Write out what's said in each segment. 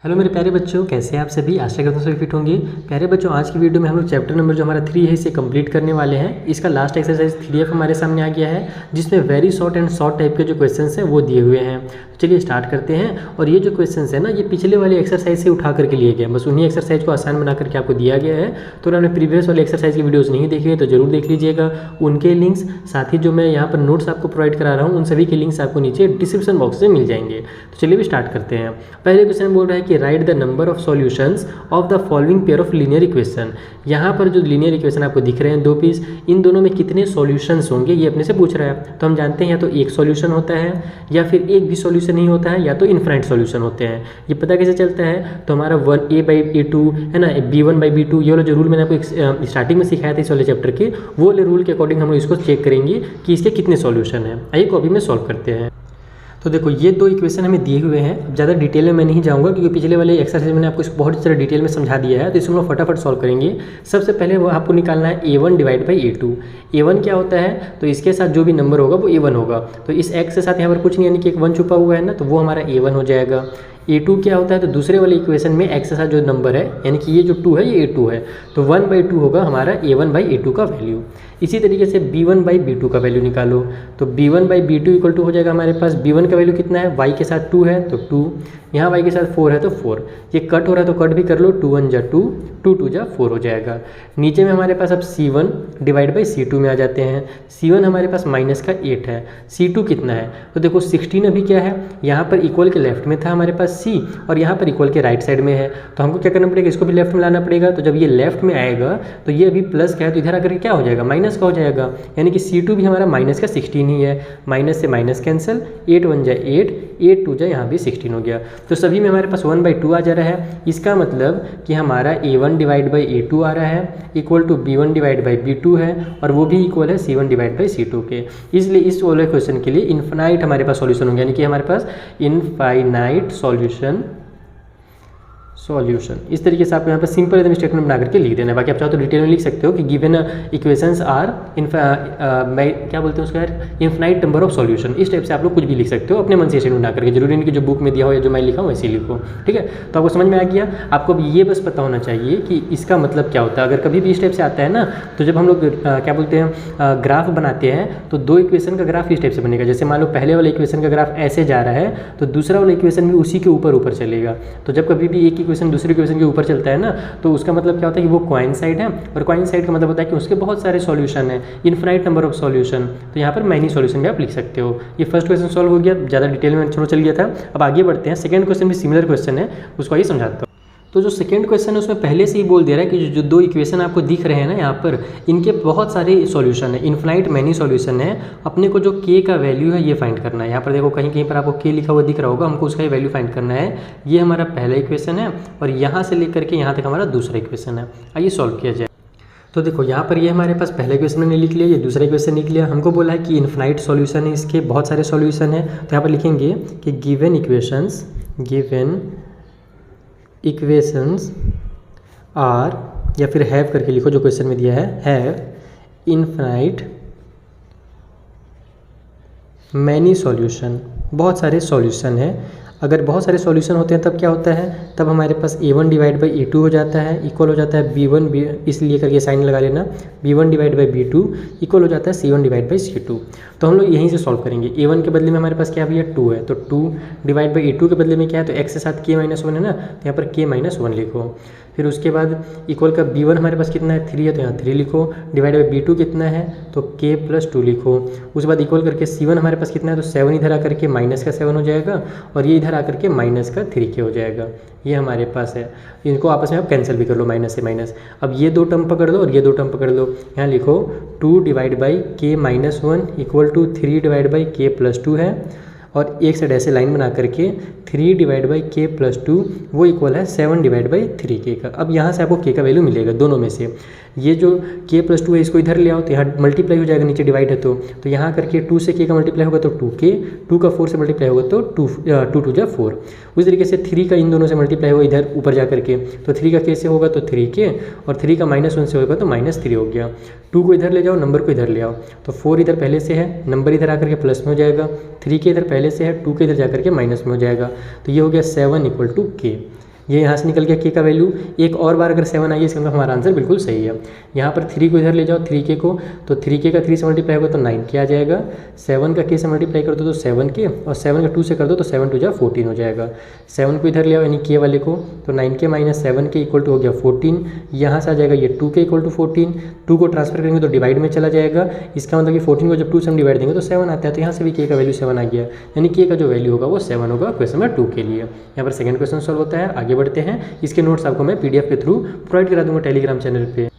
Hello मेरे प्यारे बच्चों, कैसे हैं आप सभी। आशा करता हूँ सभी फिट होंगे। प्यारे बच्चों, आज की वीडियो में हम लोग चैप्टर नंबर जो हमारा 3 है इसे कंप्लीट करने वाले हैं। इसका लास्ट एक्सरसाइज 3F हमारे सामने आ गया है, जिसमें very short and short type के जो क्वेश्चंस हैं वो दिए हुए हैं। चलिए स्टार्ट करते हैं। और ये जो क्वेश्चंस है ना, ये पिछले वाले एक्सरसाइज से उठा करके लिए गए, बस उन्हीं एक्सरसाइज को आसान बना करके आपको दिया गया है। तो अगर आपने प्रीवियस वाले एक्सरसाइज की वीडियोज़ नहीं देखी है तो जरूर देख लीजिएगा। उनके लिंक्स, साथ ही जो मैं यहाँ पर नोट्स आपको प्रोवाइड करा रहा हूँ, उन सभी के लिंक्स आपको नीचे डिस्क्रिप्शन बॉक्स में मिल जाएंगे। तो चलिए भी स्टार्ट करते हैं। पहले क्वेश्चन बोल रहा है कि right the number of solutions of the following pair of linear equation. यहाँ पर जो लीनियर इक्वेशन आपको दिख रहे हैं दो पीस, इन दोनों में कितने सॉल्यूशंस होंगे ये अपने से पूछ रहा है। तो हम जानते हैं या तो एक सॉल्यूशन होता है, या फिर एक भी सॉल्यूशन नहीं होता है, या तो इनफाइनाइट सॉल्यूशन होते हैं। ये पता कैसे चलता है? तो हमारा 1a/a2 है ना, b1/b2, ये वाला जो रूल मैंने आपको स्टार्टिंग में सिखाया था इस वाले चैप्टर के, वो वाले रूल के अकॉर्डिंग हम लोग इसको चेक करेंगे कि इसके कितने सॉल्यूशन हैं। आइए कॉपी में सॉल्व करते हैं। तो देखो, ये दो इक्वेशन हमें दिए हुए हैं। अब ज़्यादा डिटेल में मैं नहीं जाऊंगा, क्योंकि पिछले वाले एक्सरसाइज मैंने आपको इसको बहुत सारे डिटेल में समझा दिया है। तो इसको हम लोग फटाफट सॉल्व करेंगे। सबसे पहले वो आपको निकालना है a1/a2। a1 क्या होता है? तो इसके साथ जो भी नंबर होगा वो a1 होगा। तो इस x के साथ यहाँ पर कुछ नहीं, यानी कि एक 1 छुपा हुआ है ना, तो वो हमारा a1 हो जाएगा। a2 क्या होता है? तो दूसरे वाले इक्वेशन में x के साथ जो नंबर है, यानी कि ये जो 2 है ये a2 है, तो 1/2 होगा हमारा a1/a2 का वैल्यू। इसी तरीके से b1/b2 का वैल्यू निकालो। तो b1/b2 इक्वल टू हो जाएगा हमारे पास, b1 का वैल्यू कितना है? y के साथ 2 है तो 2, यहाँ y के साथ 4 है तो 4। ये कट हो रहा है तो कट भी कर लो, 2 1 जा 2, 2 2 जा 4 हो जाएगा। नीचे में हमारे पास अब c1/c2 में आ जाते हैं। c1 हमारे पास माइनस का 8 है, c2 कितना है? तो देखो 16 अभी क्या है, यहाँ पर इक्वल के लेफ्ट में था हमारे पास c, और यहाँ पर इक्वल के राइट साइड में है। तो हमको क्या करना पड़ेगा? इसको भी लेफ्ट में लाना पड़ेगा। तो जब ये लेफ्ट में आएगा तो ये अभी प्लस का है, तो इधर आकर के क्या हो जाएगा? माइनस का हो जाएगा। यानी कि c2 भी हमारा माइनस का 16 ही है। माइनस से माइनस कैंसिल, 8 1 जा 8, 8 2 जा यहाँ भी 16 हो गया। तो सभी में हमारे पास 1/2 आ जा रहा है। इसका मतलब कि हमारा a1/a2 आ रहा है इक्वल टू b1/b2 है, और वो भी इक्वल है c1/c2 के। इसलिए इस वाले क्वेश्चन के लिए इनफाइनाइट हमारे पास सॉल्यूशन होंगे, यानी कि हमारे पास इनफाइनाइट सॉल्यूशन। इस तरीके से आपको यहाँ पर सिंपल एकदम स्टेटमेंट बना करके लिख देना है। बाकी आप चाहो तो डिटेल में लिख सकते हो कि गिवन इक्वेशंस आर क्या बोलते हैं उसको यार, इनफाइनाइट नंबर ऑफ सॉल्यूशन। इस टाइप से आप लोग कुछ भी लिख सकते हो अपने मन से स्टेटमेंट बना करके। जरूरी नहीं कि जो बुक में दिया हो या जो मैं लिखा हूँ वैसे लिखो, ठीक है। तो आपको समझ में आ गया। आपको अब ये बस पता होना चाहिए कि इसका मतलब क्या होता है। अगर कभी भी इस टाइप से आता है ना, तो जब हम लोग क्या बोलते हैं ग्राफ बनाते हैं, तो दो इक्वेशन का ग्राफ इस टाइप से बनेगा। जैसे मान लो पहले वाले इक्वेशन का ग्राफ ऐसे जा रहा है, तो दूसरा वाला इक्वेशन भी उसी के ऊपर चलेगा। तो जब कभी भी एक इक्वेशन दूसरे इक्वेशन के ऊपर चलता है ना, तो उसका मतलब क्या होता है कि वो कोइंसाइड है, और कोइंसाइड का मतलब होता है कि उसके बहुत सारे सॉल्यूशन है, इनफाइनाइट नंबर ऑफ सॉल्यूशन। तो यहाँ पर मैनी सॉल्यूशन भी आप लिख सकते हो। ये फर्स्ट क्वेश्चन सॉल्व हो गया, ज़्यादा डिटेल में चल गया था। अब आगे बढ़ते हैं। सेकंड क्वेश्चन भी सिमिलर क्वेश्चन है, उसको आइए समझाता हूँ। तो जो सेकंड क्वेश्चन है उसमें पहले से ही बोल दे रहा है कि जो दो इक्वेशन आपको दिख रहे हैं ना यहाँ पर, इनके बहुत सारे सॉल्यूशन है, इनफाइनाइट मैनी सॉल्यूशन है। अपने को जो k का वैल्यू है ये फाइंड करना है। यहाँ पर देखो कहीं कहीं पर आपको k लिखा हुआ दिख रहा होगा, हमको उसका ही वैल्यू फाइंड करना है। ये हमारा पहला इक्वेशन है, और यहाँ से लेकर के यहाँ तक हमारा दूसरा इक्वेशन है। आइए सॉल्व किया जाए। तो देखो यहाँ पर ये हमारे पास पहला इक्वेशन मैंने लिख लिया, ये दूसरा इक्वेशन लिख लिया। हमको बोला है कि इनफाइनाइट सॉल्यूशन है, इसके बहुत सारे सॉल्यूशन है। तो यहाँ पर लिखेंगे कि गिवन इक्वेशंस आर, या फिर हैव करके लिखो जो क्वेश्चन में दिया है, हैव इनफाइनाइट मैनी सॉल्यूशन। बहुत सारे सॉल्यूशन है। अगर बहुत सारे सॉल्यूशन होते हैं तब क्या होता है? तब हमारे पास a1/a2 हो जाता है, इक्वल हो जाता है b1, इसलिए करके साइन लगा लेना, b1/b2 इक्वल हो जाता है c1/c2। तो हम लोग यहीं से सॉल्व करेंगे। a1 के बदले में हमारे पास क्या भैया 2 है, तो 2/a2 के बदले में क्या है? तो x के साथ k-1 है ना, तो यहाँ पर k-1 लिखो। फिर उसके बाद इक्वल का b1 हमारे पास कितना है? 3 है, तो यहाँ 3 लिखो। डिवाइड/b2 कितना है? तो k+2 लिखो। उसके बाद इक्वल करके c1 हमारे पास कितना है? तो 7 इधर आकर के माइनस का 7 हो जाएगा, और ये इधर आकर के माइनस का 3k हो जाएगा। ये हमारे पास है। इनको आपस में आप कैंसिल भी कर लो, माइनस से माइनस। अब ये दो टर्म पकड़ लो और ये दो टर्म पकड़ लो। यहाँ लिखो 2/k-1 इक्वल टू 3/k+2 है, और एक साइड ऐसे लाइन बना करके 3/k+2 वो इक्वल है 7/3k का। अब यहाँ से आपको k का वैल्यू मिलेगा दोनों में से। ये जो k+2 है इसको इधर ले आओ, तो यहाँ मल्टीप्लाई हो जाएगा, नीचे डिवाइड है तो यहाँ करके 2 से k का मल्टीप्लाई होगा तो 2k, 2 का 4 से मल्टीप्लाई होगा तो 2 2 जा 4। उसी तरीके से 3 का इन दोनों से मल्टीप्लाई होगा इधर ऊपर जा करके, तो 3 का k से होगा तो 3k, और 3 का -1 से होगा तो -3 हो गया। 2 को इधर ले जाओ, नंबर को इधर ले आओ, तो 4 इधर पहले से है, नंबर इधर आकर के प्लस में हो जाएगा, 3 के इधर पहले से है, 2 के इधर जाकर के माइनस में हो जाएगा। तो ये हो गया 7 = k। ये यहाँ से निकल गया के का वैल्यू। एक और बार अगर 7 आई है इसका मतलब हमारा आंसर बिल्कुल सही है। यहाँ पर 3 को इधर ले जाओ, 3k को, तो 3k का 3 से मल्टीप्लाई होगा तो 9k आ जाएगा। 7 का k से मल्टीप्लाई कर दो तो 7k, और 7 का 2 से कर दो तो 7 2 जा 14 हो जाएगा। 7 को इधर ले आओ यानी k वाले को, तो 9k minus 7k equal to हो गया 14। यहाँ से आ जाएगा ये 2k इक्वल टू 14। 2 को ट्रांसफर करेंगे तो डिवाइड में चला जाएगा, इसका मतलब कि 14 को जब 2 से हम डिवाइड देंगे तो 7 आता है, तो यहाँ से भी k का वैल्यू 7 आ गया, यानी k का जो वैल्यू होगा वो 7 होगा क्वेश्चन नंबर 2 के लिए। यहाँ पर सेकंड क्वेश्चन सॉल्व होता है। आगे बढ़ते हैं, इसके नोट्स आपको मैं PDF के थ्रू प्रोवाइड करा दूंगा टेलीग्राम चैनल पे।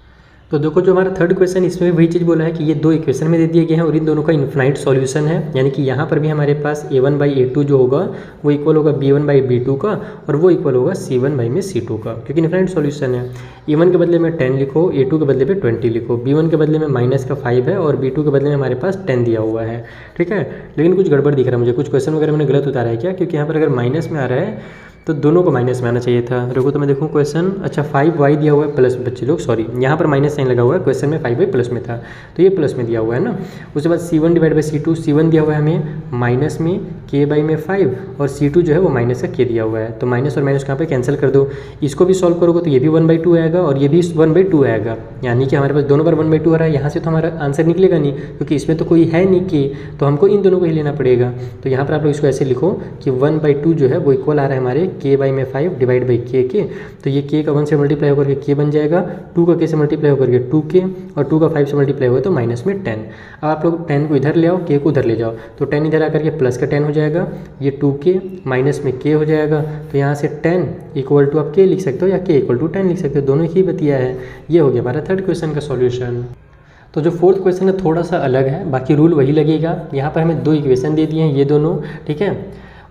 तो देखो जो हमारा थर्ड क्वेश्चन, इसमें भी वही चीज़ बोला है कि ये 2 इक्वेशन में दे दिए गए हैं और इन दोनों का इन्फिनाइट सॉल्यूशन है, यानी कि यहाँ पर भी हमारे पास a1/a2 जो होगा वो इक्वल होगा b1/b2 का, और वो इक्वल होगा c1/c2 का, क्योंकि इन्फिनाइट सॉल्यूशन है। a1 के बदले में 10 लिखो, a2 के बदले में 20 लिखो, b1 के बदले में माइनस का 5 है और b2 के बदले में हमारे पास 10 दिया हुआ है, ठीक है। लेकिन कुछ गड़बड़ दिख रहा है मुझे, कुछ क्वेश्चन वगैरह मैंने गलत उतारा है क्या, क्योंकि यहाँ पर अगर माइनस में आ रहा है तो दोनों को माइनस में आना चाहिए था। रुको तो मैं देखूँ क्वेश्चन, अच्छा 5y दिया हुआ है प्लस में, बच्चे लोग सॉरी यहाँ पर माइनस साइन लगा हुआ है, क्वेश्चन में 5y प्लस में था तो ये प्लस में दिया हुआ है ना। उसके बाद c1/c2, c1 दिया हुआ है हमें माइनस में, k/5, और c2 जो है वो माइनस का k दिया हुआ है, तो माइनस और माइनस यहाँ पे कैंसिल कर दो। इसको भी सॉल्व करोगे तो ये भी 1/2 आएगा और ये भी 1/2 आएगा, यानी कि हमारे पास दोनों बार 1/2 आ रहा है। यहाँ से तो हमारा आंसर निकलेगा नहीं, क्योंकि इसमें तो कोई है नहीं k, तो हमको इन दोनों को ही लेना पड़ेगा। तो यहाँ पर आप लोग इसको ऐसे लिखो कि 1/2 जो है वो इक्वल आ रहा है हमारे k/5 डिवाइड बाई k, तो ये k का 1 से मल्टीप्लाई होकर के k बन जाएगा, 2 का k से मल्टीप्लाई होकर के 2k, और 2 का 5 से मल्टीप्लाई होगा तो माइनस में 10। अब आप लोग 10 को इधर ले आओ, k को उधर ले जाओ, तो 10 इधर आकर के प्लस का 10 हो जाएगा, ये 2k माइनस में k हो जाएगा, तो यहाँ से 10 इक्वल टू आप k लिख सकते हो या k इक्वल टू 10 लिख सकते हो, दोनों ही बतिया है। ये हो गया हमारा थर्ड क्वेश्चन का सॉल्यूशन। तो जो फोर्थ क्वेश्चन है थोड़ा सा अलग है, बाकी रूल वही लगेगा। यहाँ पर हमें 2 इक्वेशन दे दिए हैं ये दोनों, ठीक है।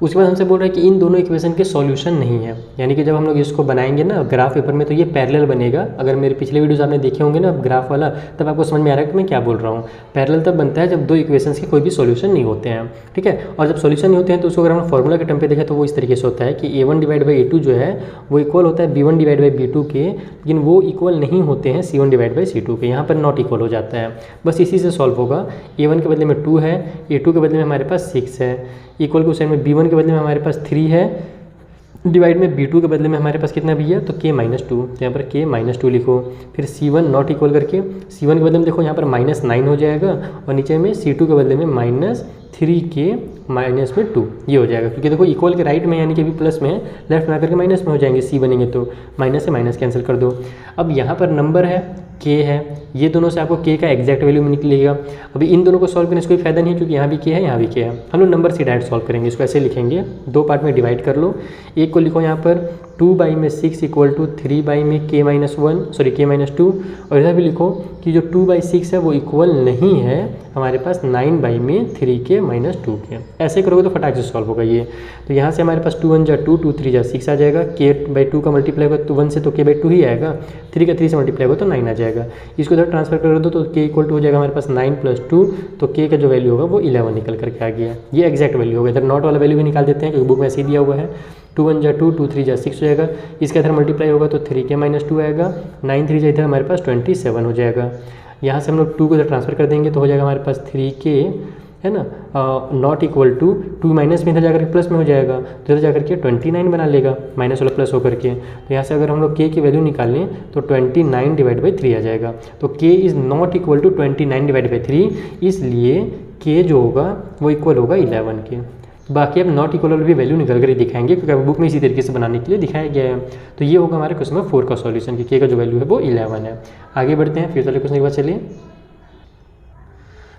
उसके बाद हमसे बोल रहा है कि इन दोनों इक्वेशन के सॉल्यूशन नहीं है, यानी कि जब हम लोग इसको बनाएंगे ना ग्राफ पेपर में तो ये पैरेलल बनेगा। अगर मेरे पिछले वीडियोस आपने देखे होंगे ना ग्राफ वाला, तब आपको समझ में आ रहा है कि मैं क्या बोल रहा हूँ। पैरेलल तब बनता है जब 2 इक्वेशंस के कोई भी सॉल्यूशन नहीं होते हैं, ठीक है। और जब सॉल्यूशन नहीं होते हैं तो उसको अगर हम फॉर्मूला के टर्म पे देखें तो वो इस तरीके से होता है कि a1/a2 जो है वो इक्वल होता है b1/b2 के, लेकिन वो इक्वल नहीं होते हैं c1/c2 के, यहाँ पर नॉट इक्वल हो जाता है। बस इसी से सॉल्व होगा। a1 के बदले में 2 है, a2 के बदले में हमारे पास 6 है, इक्वल के उस साइड में b1 के बदले में हमारे पास 3 है, डिवाइड में b2 के बदले में हमारे पास कितना भी है तो k-2, तो यहाँ पर k-2 लिखो। फिर c1 नॉट इक्वल करके c1 के बदले में देखो यहाँ पर -9 हो जाएगा, और नीचे में c2 के बदले में -3k-2 ये हो जाएगा, क्योंकि देखो इक्वल के राइट में यानी कि अभी प्लस में है, लेफ्ट में आकर के माइनस में हो जाएंगे, c बनेंगे तो माइनस से माइनस कैंसिल कर दो। अब यहाँ पर नंबर है k है, ये दोनों से आपको k का एग्जैक्ट वैल्यू में निकलेगा। अभी इन दोनों को सॉल्व करने से कोई फायदा नहीं है, क्योंकि यहाँ भी k है यहाँ भी k है। हम लोग नंबर से डायरेक्ट सॉल्व करेंगे। इसको ऐसे लिखेंगे, 2 पार्ट में डिवाइड कर लो। एक को लिखो यहाँ पर 2/6 इक्वल टू 3/k-2, और इधर भी लिखो कि जो 2/6 है वो इक्वल नहीं है हमारे पास 9/3k-2 के। ऐसे करोगे तो फटाक से सॉल्व होगा ये। तो यहाँ से हमारे पास 2 1 जा 2, 2 3 जा 6 आ जाएगा, k/2 का मल्टीप्लाई होगा तो 1 से तो k/2 ही आएगा, 3 का 3 से मल्टीप्लाई होगा तो 9 आ जाएगा। इसको इधर ट्रांसफर कर दो तो k इक्वल टू हो जाएगा हमारे पास 9 + 2, तो k का जो वैल्यू होगा वो 11 निकल करके आ गया। ये एग्जैक्ट वैल्यू होगा। इधर नॉट वाला वैल्यू भी निकाल देते हैं क्योंकि बुक में ऐसे ही दिया हुआ है। 2 1 जा 2, 2 3 जा 6 हो जाएगा, इसका इधर मल्टीप्लाई होगा तो 3k-2 आएगा, 9 3 जा इधर हमारे पास 27 हो जाएगा। यहाँ से हम लोग 2 को इधर ट्रांसफर कर देंगे तो हो जाएगा हमारे पास 3k है ना, नॉट इक्वल टू 2 माइनस में इधर जाकर के प्लस में हो जाएगा, तो इधर जाकर के 29 बना लेगा, माइनस वाला प्लस होकर के। तो यहाँ से अगर हम लोग k की वैल्यू निकालें तो 29/3 आ जाएगा। तो k is not equal to 29/3, इसलिए k जो होगा वो इक्वल होगा 11 के। बाकी अब नॉट इक्वल भी वैल्यू निकल कर ही दिखाएंगे, क्योंकि अब बुक में इसी तरीके से बनाने के लिए दिखाया गया है। तो ये होगा हमारे क्वेश्चन नंबर 4 का सॉल्यूशन कि k का जो वैल्यू है वो 11 है। आगे बढ़ते हैं, फिर वाले क्वेश्चन के बाद चलिए।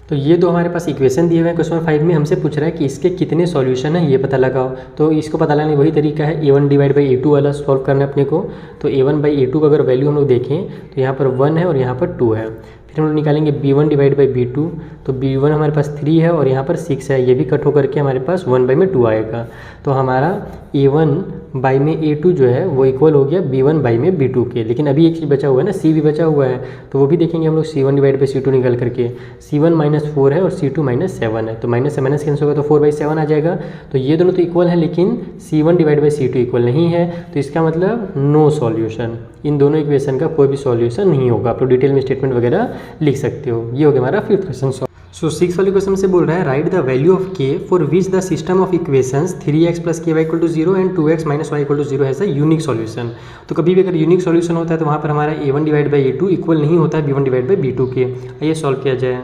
तो ये दो हमारे पास इक्वेशन दिए हुए हैं। क्वेश्चन नंबर 5 में हमसे पूछ रहा है कि इसके कितने सॉल्यूशन है ये पता लगाओ। तो इसको पता लगाने वही तरीका है, a1/a2 वाला सॉल्व करना है अपने को। तो a1/a2 का अगर वैल्यू हम लोग देखें तो यहाँ पर 1 है और यहाँ पर 2 है। फिर हम लोग निकालेंगे b1/b2, तो b1 हमारे पास 3 है और यहाँ पर 6 है, ये भी कट होकर के हमारे पास 1/2 आएगा। तो हमारा a1/a2 जो है वो इक्वल हो गया b1/b2 के। लेकिन अभी एक चीज़ बचा हुआ है ना, c भी बचा हुआ है, तो वो भी देखेंगे हम लोग c1/c2 निकल करके। c1 -4 है और c2 -7 है, तो माइनस से माइनस कैंसिल होगा तो 4/7 आ जाएगा। तो ये दोनों तो इक्वल है, लेकिन c1/c2 इक्वल नहीं है, तो इसका मतलब नो सॉल्यूशन। इन दोनों इक्वेशन का कोई भी सॉल्यूशन नहीं होगा। आप लोग डिटेल में स्टेटमेंट वगैरह लिख सकते हो। ये हो गया हमारा फिफ्थ क्वेश्चन सो 6 वाले क्वेश्चन से बोल रहा है राइट द वैल्यू ऑफ के for which the system of equations 3x + ky = 0 and 2x - y = 0 has a unique solution. तो कभी भी अगर यूनिक सॉल्यूशन होता है तो वहाँ पर हमारा a1/a2 इक्वल नहीं होता है b1/b2 के। आइए सॉल्व किया जाए।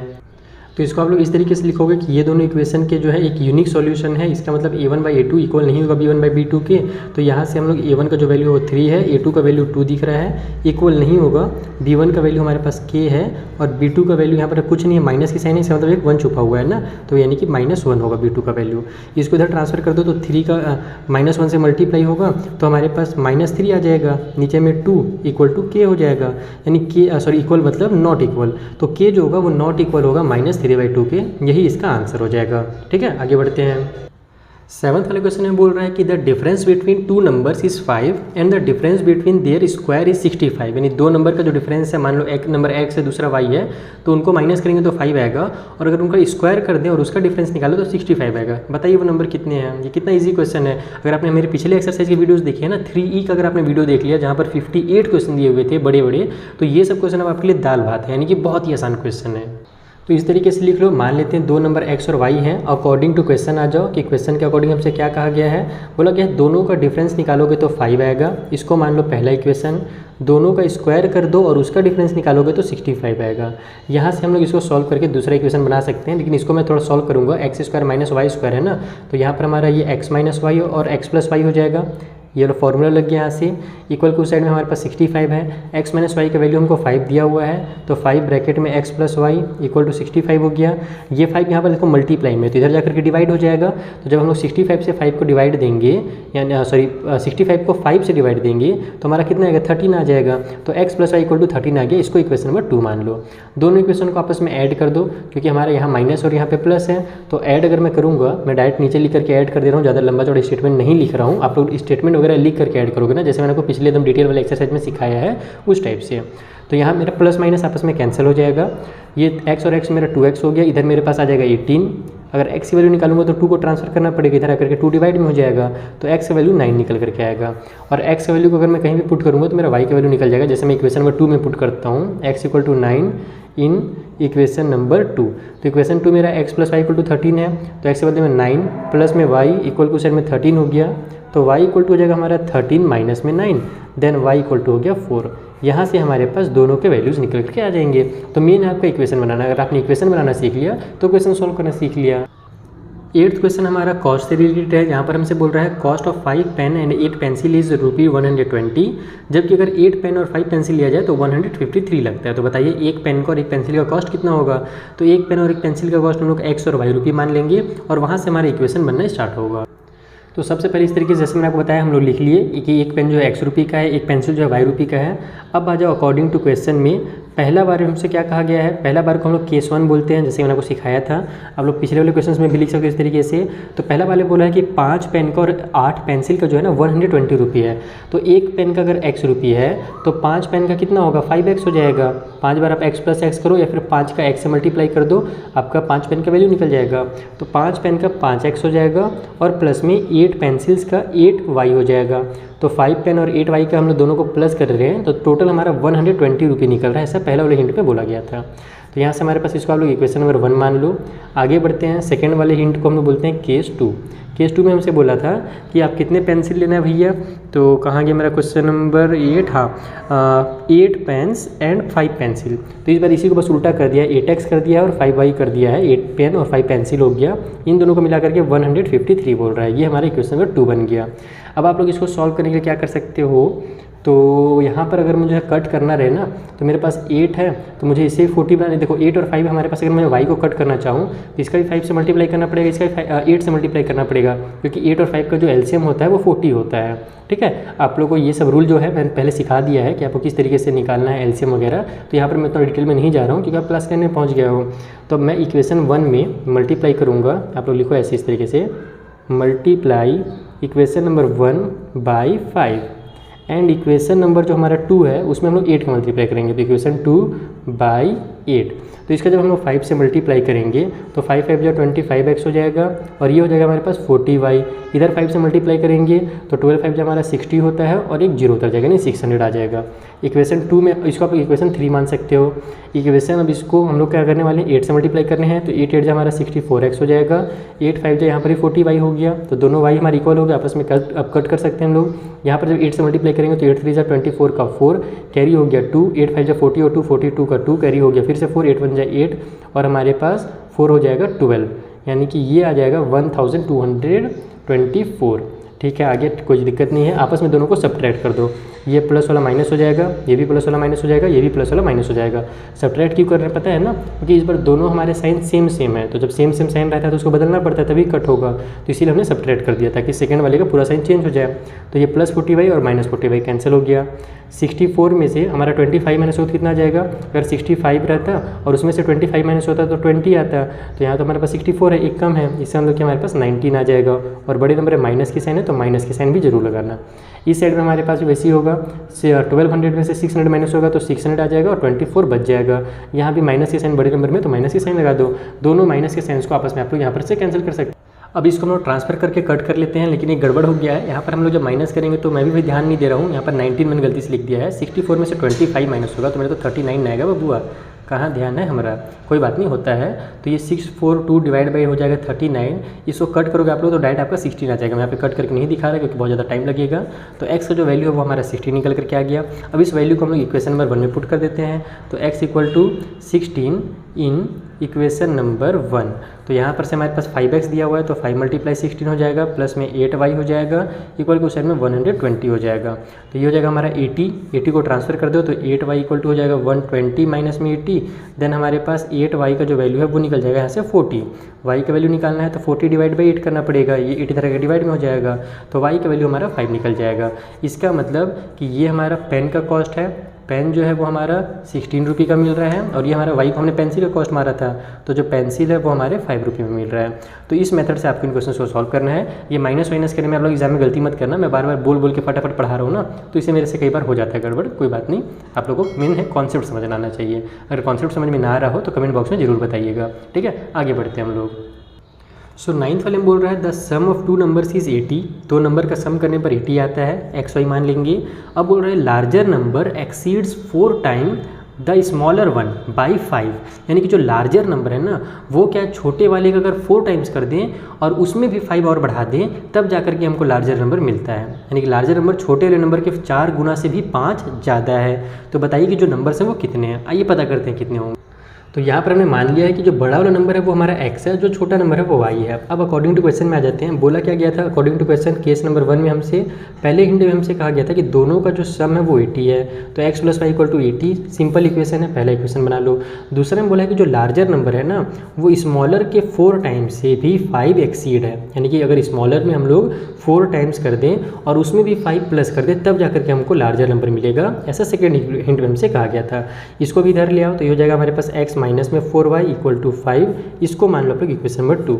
तो इसको आप लोग इस तरीके से लिखोगे कि ये दोनों इक्वेशन के जो है एक यूनिक सॉल्यूशन है। इसका मतलब a1/a2 इक्वल नहीं होगा b1/b2 के। तो यहाँ से हम लोग a1 का जो वैल्यू वो 3 है, a2 का वैल्यू 2 दिख रहा है, इक्वल नहीं होगा b1 का वैल्यू हमारे पास k है और b2 का वैल्यू यहाँ पर कुछ नहीं है, माइनस की साइन है, इसका मतलब एक 1 छुपा हुआ है ना, तो यानी कि -1 होगा b2 का वैल्यू। इसको इधर ट्रांसफर कर दो तो 3 का -1 से मल्टीप्लाई होगा तो हमारे पास -3 आ जाएगा, नीचे में 2 = k हो जाएगा, यानी k इक्वल मतलब नॉट इक्वल, तो k जो होगा वो नॉट इक्वल होगा -3/2 के। यही इसका आंसर हो जाएगा। ठीक है, आगे बढ़ते हैं। 7th वाले क्वेश्चन में बोल रहा है कि the difference between 2 numbers is 5 and the difference between their square is 65। यानी 2 नंबर का जो डिफरेंस है, मान लो एक नंबर x है दूसरा y है, तो उनको माइनस करेंगे तो 5 आएगा, और अगर उनका स्क्वायर कर दें और उसका डिफरेंस निकालो तो 65 आएगा। बताइए वो नंबर कितने हैं। ये कितना ईजी क्वेश्चन है। अगर आपने मेरे पिछले एक्सरसाइज की वीडियोस देखी है ना, 3E का अगर आपने वीडियो देख लिया जहाँ पर 58 क्वेश्चन दिए हुए थे बड़े बड़े, तो ये सब क्वेश्चन अब आपके लिए दाल भात है, यानी कि बहुत ही आसान क्वेश्चन है। तो इस तरीके से लिख लो। मान लेते हैं 2 नंबर x और y हैं, अकॉर्डिंग टू क्वेश्चन आ जाओ कि क्वेश्चन के अकॉर्डिंग हमसे क्या कहा गया है। बोला गया है दोनों का डिफरेंस निकालोगे तो 5 आएगा, इसको मान लो पहला इक्वेशन, दोनों का स्क्वायर कर दो और उसका डिफरेंस निकालोगे तो 65 आएगा। यहाँ से हम लोग इसको सॉल्व करके दूसरा इक्वेशन बना सकते हैं, लेकिन इसको मैं थोड़ा सॉल्व करूँगा। x² - y² है ना, तो यहाँ पर हमारा ये x - y और x + y हो जाएगा। ये वाला फॉर्मूला लग गया यहाँ से। इक्वल को साइड में हमारे पास 65 है, x - y का वैल्यू हमको 5 दिया हुआ है, तो 5 ब्रैकेट में x + y = 65 हो गया। ये 5 यहाँ पर देखो मल्टीप्लाई में, तो इधर जाकर के डिवाइड हो जाएगा। तो जब हम लोग 65 से 5 को डिवाइड देंगे, यानी 65 को 5 से डिवाइड देंगे तो हमारा कितना आएगा, 13 आ जाएगा। तो x + y = 13 आ गया। इसको इक्वेशन नंबर 2 मान लो। दोनों इक्वेशन को आपस में ऐड कर दो, क्योंकि हमारे यहाँ माइनस और यहाँ पे प्लस है, तो ऐड अगर मैं करूँगा, मैं डायरेक्ट नीचे लिख करके ऐड कर दे रहा हूँ, ज़्यादा लंबा चौड़ा स्टेटमेंट नहीं लिख रहा हूँ। आप लोग स्टेटमेंट वगैरह लिख करके ऐड करोगे ना, जैसे मैंने आपको पिछले एकदम डिटेल वाले एक्सरसाइज में सिखाया है उस टाइप से। तो यहाँ मेरा प्लस माइनस आपस में कैंसिल हो जाएगा। ये x और x मेरा 2x हो गया, इधर मेरे पास आ जाएगा 18। अगर x की वैल्यू निकालूंगा तो 2 को ट्रांसफर करना पड़ेगा, इधर आकर के 2 डिवाइड में हो जाएगा, तो x का वैल्यू 9 निकल करके आएगा। और x का वैल्यू को अगर मैं कहीं भी पुट करूँगा तो मेरा y का वैल्यू निकल जाएगा। जैसे मैं इक्वेशन नंबर 2 में पुट करता हूँ, x = 9 इन इक्वेशन नंबर 2। तो इक्वेशन 2 मेरा x + y = 13 है, तो x के बदले में 9 प्लस में y इक्वल टू साइड में 13 हो गया, तो y इक्वल टू हो जाएगा हमारा 13 माइनस में 9, देन y इक्वल टू हो गया 4। यहाँ से हमारे पास दोनों के वैल्यूज़ निकल के आ जाएंगे। तो मेन आपका इक्वेशन बनाना, अगर आपने इक्वेशन बनाना सीख लिया तो क्वेश्चन सॉल्व करना सीख लिया। 8th क्वेश्चन हमारा कॉस्ट से रिलेटेड है। यहाँ पर हमसे बोल रहा है cost of 5 pen and 8 pencil is ₹120, जबकि अगर 8 पेन और 5 पेंसिल लिया जाए तो 153 लगता है। तो बताइए एक पेन का और एक पेंसिल का कॉस्ट कितना होगा। तो एक पेन और एक पेंसिल का कॉस्ट हम लोग x और y रुपये मान लेंगे और वहाँ से हमारा इक्वेशन बनना स्टार्ट होगा। तो सबसे पहले इस तरीके से जैसे मैंने आपको बताया हम लोग लिख लिए कि एक पेन जो है x रुपये का है, एक पेंसिल जो है y रुपये का है। अब आ जाओ अकॉर्डिंग टू क्वेश्चन में, पहला बार हमसे क्या कहा गया है, पहला बार को हम लोग केस 1 बोलते हैं, जैसे मैंने आपको सिखाया था। आप लोग पिछले वाले क्वेश्चंस में भी लिख सकते हो इस तरीके से। तो पहला वाले बोला है कि 5 पेन का और 8 पेंसिल का जो है ना 120 रुपये है। तो एक पेन का अगर x रुपये है तो 5 पेन का कितना होगा, 5x हो जाएगा। 5 बार आप x + x करो या फिर 5 का x से मल्टीप्लाई कर दो, आपका 5 पेन का वैल्यू निकल जाएगा। तो 5 पेन का 5x हो जाएगा और प्लस में 8 पेंसिल्स का 8y हो जाएगा। तो 5 पेन और 8y का हम लोग दोनों को प्लस कर रहे हैं, तो टोटल हमारा 120 रुपये निकल रहा है। ऐसा पहला वाले हिंट में बोला गया था। तो यहाँ से हमारे पास इसको आप लोग इक्वेशन नंबर 1 मान लो। आगे बढ़ते हैं, सेकेंड वाले हिंट को हम लोग बोलते हैं केस 2। केस 2 में हमसे बोला था कि आप कितने पेंसिल लेना है भैया, तो कहाँ गया मेरा क्वेश्चन नंबर 8, हाँ 8 पेन्स एंड 5 पेंसिल। तो इस बार इसी को बस उल्टा कर दिया, 8x कर दिया और 5y कर दिया है, 8 पेन और 5 पेंसिल हो गया। इन दोनों को मिला करके 153 बोल रहा है। ये हमारा इक्वेशन नंबर 2 बन गया। अब आप लोग इसको सॉल्व करने के लिए क्या कर सकते हो, तो यहाँ पर अगर मुझे कट करना रहे ना, तो मेरे पास 8 है तो मुझे इसे 40 बनाने, देखो 8 और 5 हमारे पास, अगर मैं y को कट करना चाहूँ तो इसका भी 5 से मल्टीप्लाई करना पड़ेगा, इसका भी 8 से मल्टीप्लाई करना पड़ेगा, क्योंकि 8 और 5 का जो एलसीएम होता है वो 40 होता है। ठीक है, आप लोगों को ये सब रूल जो है मैंने पहले सिखा दिया है कि आपको किस तरीके से निकालना है एलसीएम वगैरह। तो यहाँ पर मैं थोड़ा डिटेल में नहीं जा रहा हूँ क्योंकि आप क्लास 10 में पहुँच गया हो। तो मैं इक्वेशन 1 में मल्टीप्लाई करूँगा, आप लोग लिखो ऐसे इस तरीके से, multiply equation number 1 by 5 and equation number जो हमारा 2 है उसमें हम लोग 8 का मल्टीप्लाई करेंगे। तो इक्वेशन 2 बाई 8। तो इसका जब हम लोग 5 से मल्टीप्लाई करेंगे तो 5 5 जो 25x हो जाएगा और ये हो जाएगा हमारे पास 40y। इधर 5 से मल्टीप्लाई करेंगे तो 12 5 जो हमारा 60 होता है और एक 0 उतर जाएगा, नहीं 600 आ जाएगा। इक्वेशन 2 में इसको आप इक्वेशन 3 मान सकते हो। इक्वेशन अब इसको हम लोग क्या करने वाले हैं, 8 से मल्टीप्लाई करने हैं, तो 8 8 जो हमारा 64x हो जाएगा, 8 5 जो यहाँ पर ही 40y हो गया, तो दोनों y हमारे इक्वल हो गए, आपस में अब कट कर सकते हैं हम लोग। यहाँ पर जब 8 से मल्टीप्लाई करेंगे तो 8 3 जा 24 का 4 कैरी हो गया 2, 8 5 जा 40 और 2 42 का 2 कैरी हो गया, फिर से 4 8 1 जा 8 और हमारे पास 4 हो जाएगा 12, यानी कि ये आ जाएगा 1224। ठीक है, आगे कोई दिक्कत नहीं है, आपस में दोनों को सब्ट्रैक्ट कर दो। ये प्लस वाला माइनस हो जाएगा, ये भी प्लस वाला माइनस हो जाएगा, ये भी प्लस वाला माइनस हो जाएगा। सब्ट्रैक्ट क्यों कर रहे हैं पता है ना, क्योंकि इस बार दोनों हमारे साइन सेम सेम है, तो जब सेम सेम साइन रहता है तो उसको बदलना पड़ता है, तभी कट होगा, तो इसीलिए हमने सब्ट्रैक्ट कर दिया ताकि सेकंड वाले का पूरा साइन चेंज हो जाए। तो ये प्लस 40y और माइनस 40y कैंसिल हो गया। 64 में से हमारा 25 माइनस होता कितना आ जाएगा, अगर 65 रहता और उसमें से 25 माइनस होता तो 20 आता, तो यहाँ तो हमारे पास 64 है, एक कम है, इससे हम लोग के हमारे पास 19 आ जाएगा। और बड़े नंबर में माइनस की साइन है तो माइनस की साइन भी जरूर लगाना। इस साइड में हमारे पास भी वैसे ही होगा, 1200 में से 600 माइनस होगा तो 600 आ जाएगा और 24 बच जाएगा। यहाँ भी माइनस की साइन बड़े नंबर में तो माइनस की साइन लगा दो, दोनों माइनस के साइंस को आपस में आप लोग यहाँ पर से कैंसिल कर सकते हैं। अब इसको हम लोग ट्रांसफर करके कट कर लेते हैं, लेकिन एक गड़बड़ हो गया है। यहाँ पर हम लोग जब माइनस करेंगे तो मैं भी ध्यान नहीं दे रहा हूँ, यहाँ पर 19 मैंने गलती से लिख दिया है। 64 में से 25 माइनस होगा तो मेरे तो 39 आएगा बबुआ, कहाँ ध्यान है हमारा, कोई बात नहीं होता है। तो ये 642 डिवाइड बाई हो जाएगा 39, इसको कट करोगे आप लोग तो डायरेक्ट आपका 16 आ जाएगा। मैं यहाँ पे कट करके नहीं दिखा रहा क्योंकि बहुत ज़्यादा टाइम लगेगा। तो x का जो वैल्यू है वो हमारा 16 निकल करके आ गया। अब इस वैल्यू को हम लोग इक्वेशन नंबर 1 में पुट कर देते हैं, तो x equal to 16 in equation number 1। तो यहाँ पर से हमारे पास 5x दिया हुआ है तो 5 × 16 हो जाएगा, प्लस में 8y हो जाएगा, इक्वल टू साइड में 120 हो जाएगा। तो ये हो जाएगा हमारा 80 को ट्रांसफर कर दो तो 8y इक्वल टू हो जाएगा 120 माइनस में 80। देन हमारे पास 8y का जो वैल्यू है वो निकल जाएगा यहाँ से 40। y का वैल्यू निकालना है तो 40 डिवाइड बाई 8 करना पड़ेगा, ये 80 तरह के डिवाइड में हो जाएगा, तो y का वैल्यू हमारा 5 निकल जाएगा। इसका मतलब कि ये हमारा पेन का कॉस्ट है, पेन जो है वो हमारा 16 रुपये का मिल रहा है, और ये हमारा वाई को हमने पेंसिल का कॉस्ट मारा था, तो जो पेंसिल है वो हमारे 5 रुपये में मिल रहा है। तो इस मेथड से आपको इन क्वेश्चन को सॉल्व करना है। ये माइनस वाइनस करने में आप लोग एग्जाम में गलती मत करना, मैं बार बार बोल के फटाफट पढ़ा रहा हूँ ना, तो इससे मेरे से कई बार हो जाता है गड़बड़, कोई बात नहीं। आप लोगों को मेन है कॉन्सेप्ट समझ आना चाहिए। अगर कॉन्सेप्ट समझ में ना आ रहा हो तो कमेंट बॉक्स में जरूर बताइएगा, ठीक है। आगे बढ़ते हैं हम लोग। सो 9th वाले में बोल रहा है the sum of 2 numbers is 80। 2 number का सम करने पर 80 आता है, एक्स वाई मान लेंगे। अब बोल रहे हैं larger number exceeds 4 time the smaller one by 5, यानी कि जो लार्जर नंबर है ना वो क्या छोटे वाले का अगर 4 टाइम्स कर दें और उसमें भी 5 और बढ़ा दें तब जाकर के हमको लार्जर नंबर मिलता है, यानी कि लार्जर नंबर छोटे वाले नंबर के 4 गुना से भी 5 ज़्यादा है। तो बताइए कि जो नंबर्स हैं वो कितने हैं, आइए पता करते हैं कितने होंगे। तो यहाँ पर हमने मान लिया है कि जो बड़ा वाला नंबर है वो हमारा x है, जो छोटा नंबर है वो y है। अब अकॉर्डिंग टू क्वेश्चन में आ जाते हैं। बोला क्या गया था according to question, case number 1 में हमसे पहले हिंट में हमसे कहा गया था कि दोनों का जो सम है वो 80 है, तो x + y = 80 सिंपल इक्वेशन है, पहला इक्वेशन बना लो। दूसरा में बोला है कि जो लार्जर नंबर है ना वो स्मॉलर के 4 टाइम्स से भी 5 एक्सीड है, यानी कि अगर स्मॉलर में हम लोग 4 टाइम्स कर दें और उसमें भी 5 प्लस कर दें तब जाकर के हमको लार्जर नंबर मिलेगा, ऐसा सेकेंड हिंट में हमसे कहा गया था। इसको भी इधर ले आओ तो ये हो जाएगा हमारे पास x माइनस में 4y = 5, इसको मान लो आप लोग इक्वेशन नंबर 2।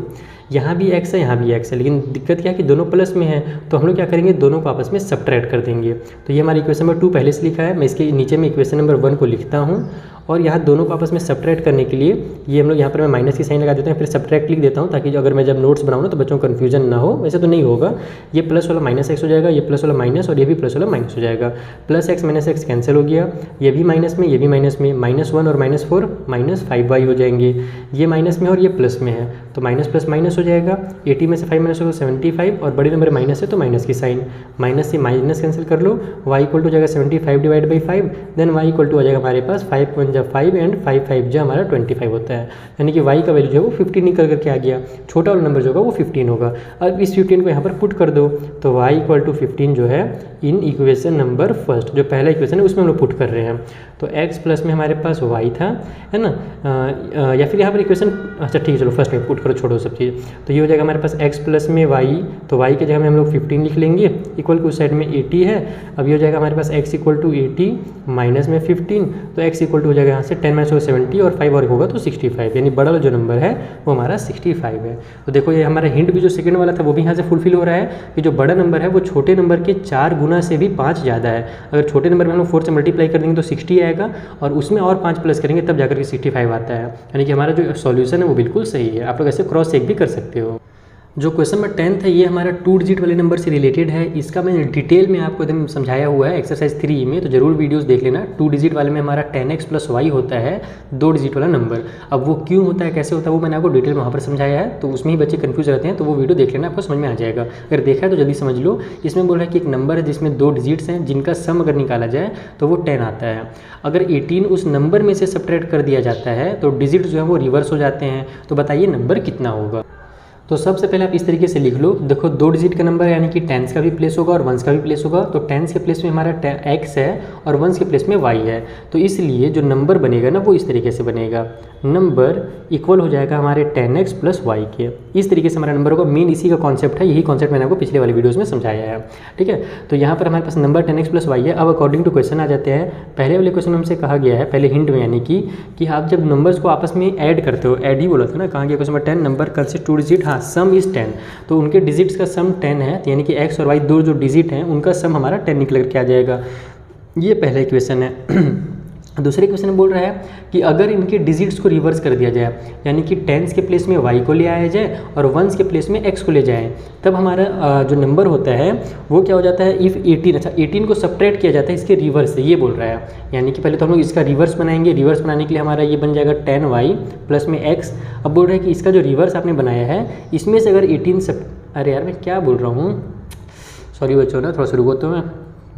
यहाँ भी x है यहाँ भी x है, लेकिन दिक्कत क्या है कि दोनों प्लस में है, तो हम लोग क्या करेंगे दोनों को आपस में सब्ट्रैक्ट कर देंगे। तो ये हमारा इक्वेशन नंबर 2 पहले से लिखा है, मैं इसके नीचे में इक्वेशन नंबर 1 को लिखता हूँ और यहाँ दोनों को आपस में सब्ट्रैक्ट करने के लिए ये हम लोग यहाँ पर मैं माइनस की साइन लगा देता हूँ, फिर सब्ट्रैक्ट लिख देता हूँ ताकि जो अगर मैं जब नोट्स बनाऊँ ना तो बच्चों को कन्फ्यूजन ना हो। वैसे तो नहीं होगा, ये प्लस वाला माइनस x हो जाएगा, ये प्लस वाला माइनस और ये भी प्लस वाला माइनस हो जाएगा, plus x minus x cancel हो गया, ये भी माइनस में ये भी माइनस में, -1 और -4 -5y हो जाएंगे, ये माइनस में और ये प्लस में है तो माइनस प्लस माइनस हो जाएगा, 80 में से 5 माइनस होगा 75 और बड़े नंबर माइनस है तो माइनस की साइन, माइनस से माइनस कैंसिल कर लो, y = हो जाएगा 75 डिवाइड बाई 5, देन y = हो जाएगा हमारे पास 5 × 5 एंड 5 5 जो हमारा 25 होता है, यानी कि y का वैल्यू जो है वो 15 निकल करके आ गया, छोटा वाला नंबर जो होगा वो 15 होगा। अब इस 15 को यहाँ पर पुट कर दो तो y = 15 जो है इन इक्वेशन नंबर फर्स्ट, जो पहला इक्वेशन है उसमें हम लोग पुट कर रहे हैं। तो x प्लस में हमारे पास y था, है ना, या फिर यहाँ पर इक्वेशन, अच्छा ठीक है चलो फर्स्ट में पुट करो, छोड़ो सब चीज़। तो ये हो जाएगा हमारे पास x प्लस में y, तो y के जगह में हम लोग 15 लिख लेंगे, इक्वल के उस साइड में 80 है। अब ये हो जाएगा हमारे पास x = 80 माइनस में 15, तो x = हो जाएगा जाएगा यहाँ से 10 माइनस होगा 70 और 5 और होगा तो 65, यानी बड़ा वाला जो नंबर है वो हमारा 65 है। तो देखो ये हमारा हिंट भी जो सेकंड वाला था वो भी यहाँ से फुलफिल हो रहा है कि जो बड़ा नंबर है वो छोटे नंबर के 4 गुना से भी 5 ज़्यादा है। अगर छोटे नंबर में हम लोग 4 से मल्टीप्लाई कर देंगे तो 60 आएगा और उसमें और 5 प्लस करेंगे तब जाकर के 65 आता है, यानी कि हमारा जो सॉल्यूशन है वो बिल्कुल सही है। आप लोग ऐसे क्रॉस चेक भी कर सकते हो। जो क्वेश्चन नंबर 10 है ये हमारा 2 डिजिट वाले नंबर से रिलेटेड है। इसका मैंने डिटेल में आपको एकदम समझाया हुआ है एक्सरसाइज 3 में, तो जरूर वीडियोस देख लेना। 2 डिजिट वाले में हमारा 10x + y होता है 2 डिजिट वाला नंबर। अब वो क्यों होता है, कैसे होता है, वो मैंने आपको डिटेल में वहाँ पर समझाया है, तो उसमें ही बच्चे कन्फ्यूज रहते हैं, तो वो वीडियो देख लेना, आपको समझ में आ जाएगा। अगर देखा है तो जल्दी समझ लो। इसमें बोल रहा है कि एक नंबर है जिसमें 2 डिजिट्स हैं जिनका सम अगर निकाला जाए तो वो 10 आता है। अगर 18 उस नंबर में से सब्ट्रैक्ट कर दिया जाता है तो डिजिट जो है वो रिवर्स हो जाते हैं। तो बताइए नंबर कितना होगा। तो सबसे पहले आप इस तरीके से लिख लो, देखो 2 डिजिट का नंबर है यानी कि 10s का भी प्लेस होगा और 1s का भी प्लेस होगा। तो 10s के प्लेस में हमारा x है और 1s के प्लेस में y है, तो इसलिए जो नंबर बनेगा ना वो इस तरीके से बनेगा। नंबर इक्वल हो जाएगा हमारे 10x + y के। इस तरीके से हमारा नंबर होगा। मेन इसी का कॉन्सेप्ट है, यही कॉन्सेप्ट मैंने आपको पिछले वाले वीडियोज़ में समझाया है, ठीक है। तो यहाँ पर हमारे पास नंबर 10x + y है। अब अकॉर्डिंग टू क्वेश्चन आ जाते हैं। पहले वाले क्वेश्चन हमसे कहा गया है, पहले हिंट में, यानी कि आप जब नंबर्स को आपस में ऐड करते हो, ऐड ही बोला था ना, कहा गया question number 10 number consist 2 digit, हाँ सम इज 10, तो उनके डिजिट्स का सम 10 है, यानी कि x और y दो जो डिजिट हैं उनका सम हमारा 10 निकल करके आ जाएगा। ये पहला क्वेश्चन है। दूसरे क्वेश्चन में बोल रहा है कि अगर इनके डिजिट्स को रिवर्स कर दिया जाए, यानी कि 10s के प्लेस में y को ले आया जाए और 1s के प्लेस में x को ले जाए, तब हमारा जो नंबर होता है वो क्या हो जाता है। इफ़ 18, अच्छा 18 को सब्ट्रैक्ट किया जाता है इसके रिवर्स से, ये बोल रहा है। यानी कि पहले तो हम लोग इसका रिवर्स बनाएंगे। रिवर्स बनाने के लिए हमारा ये बन जाएगा 10y प्लस में x। अब बोल रहा है कि इसका जो रिवर्स आपने बनाया है इसमें से अगर 18 अरे यार मैं क्या बोल रहा हूँ, सॉरी बच्चों ना, थोड़ा सा रुको तो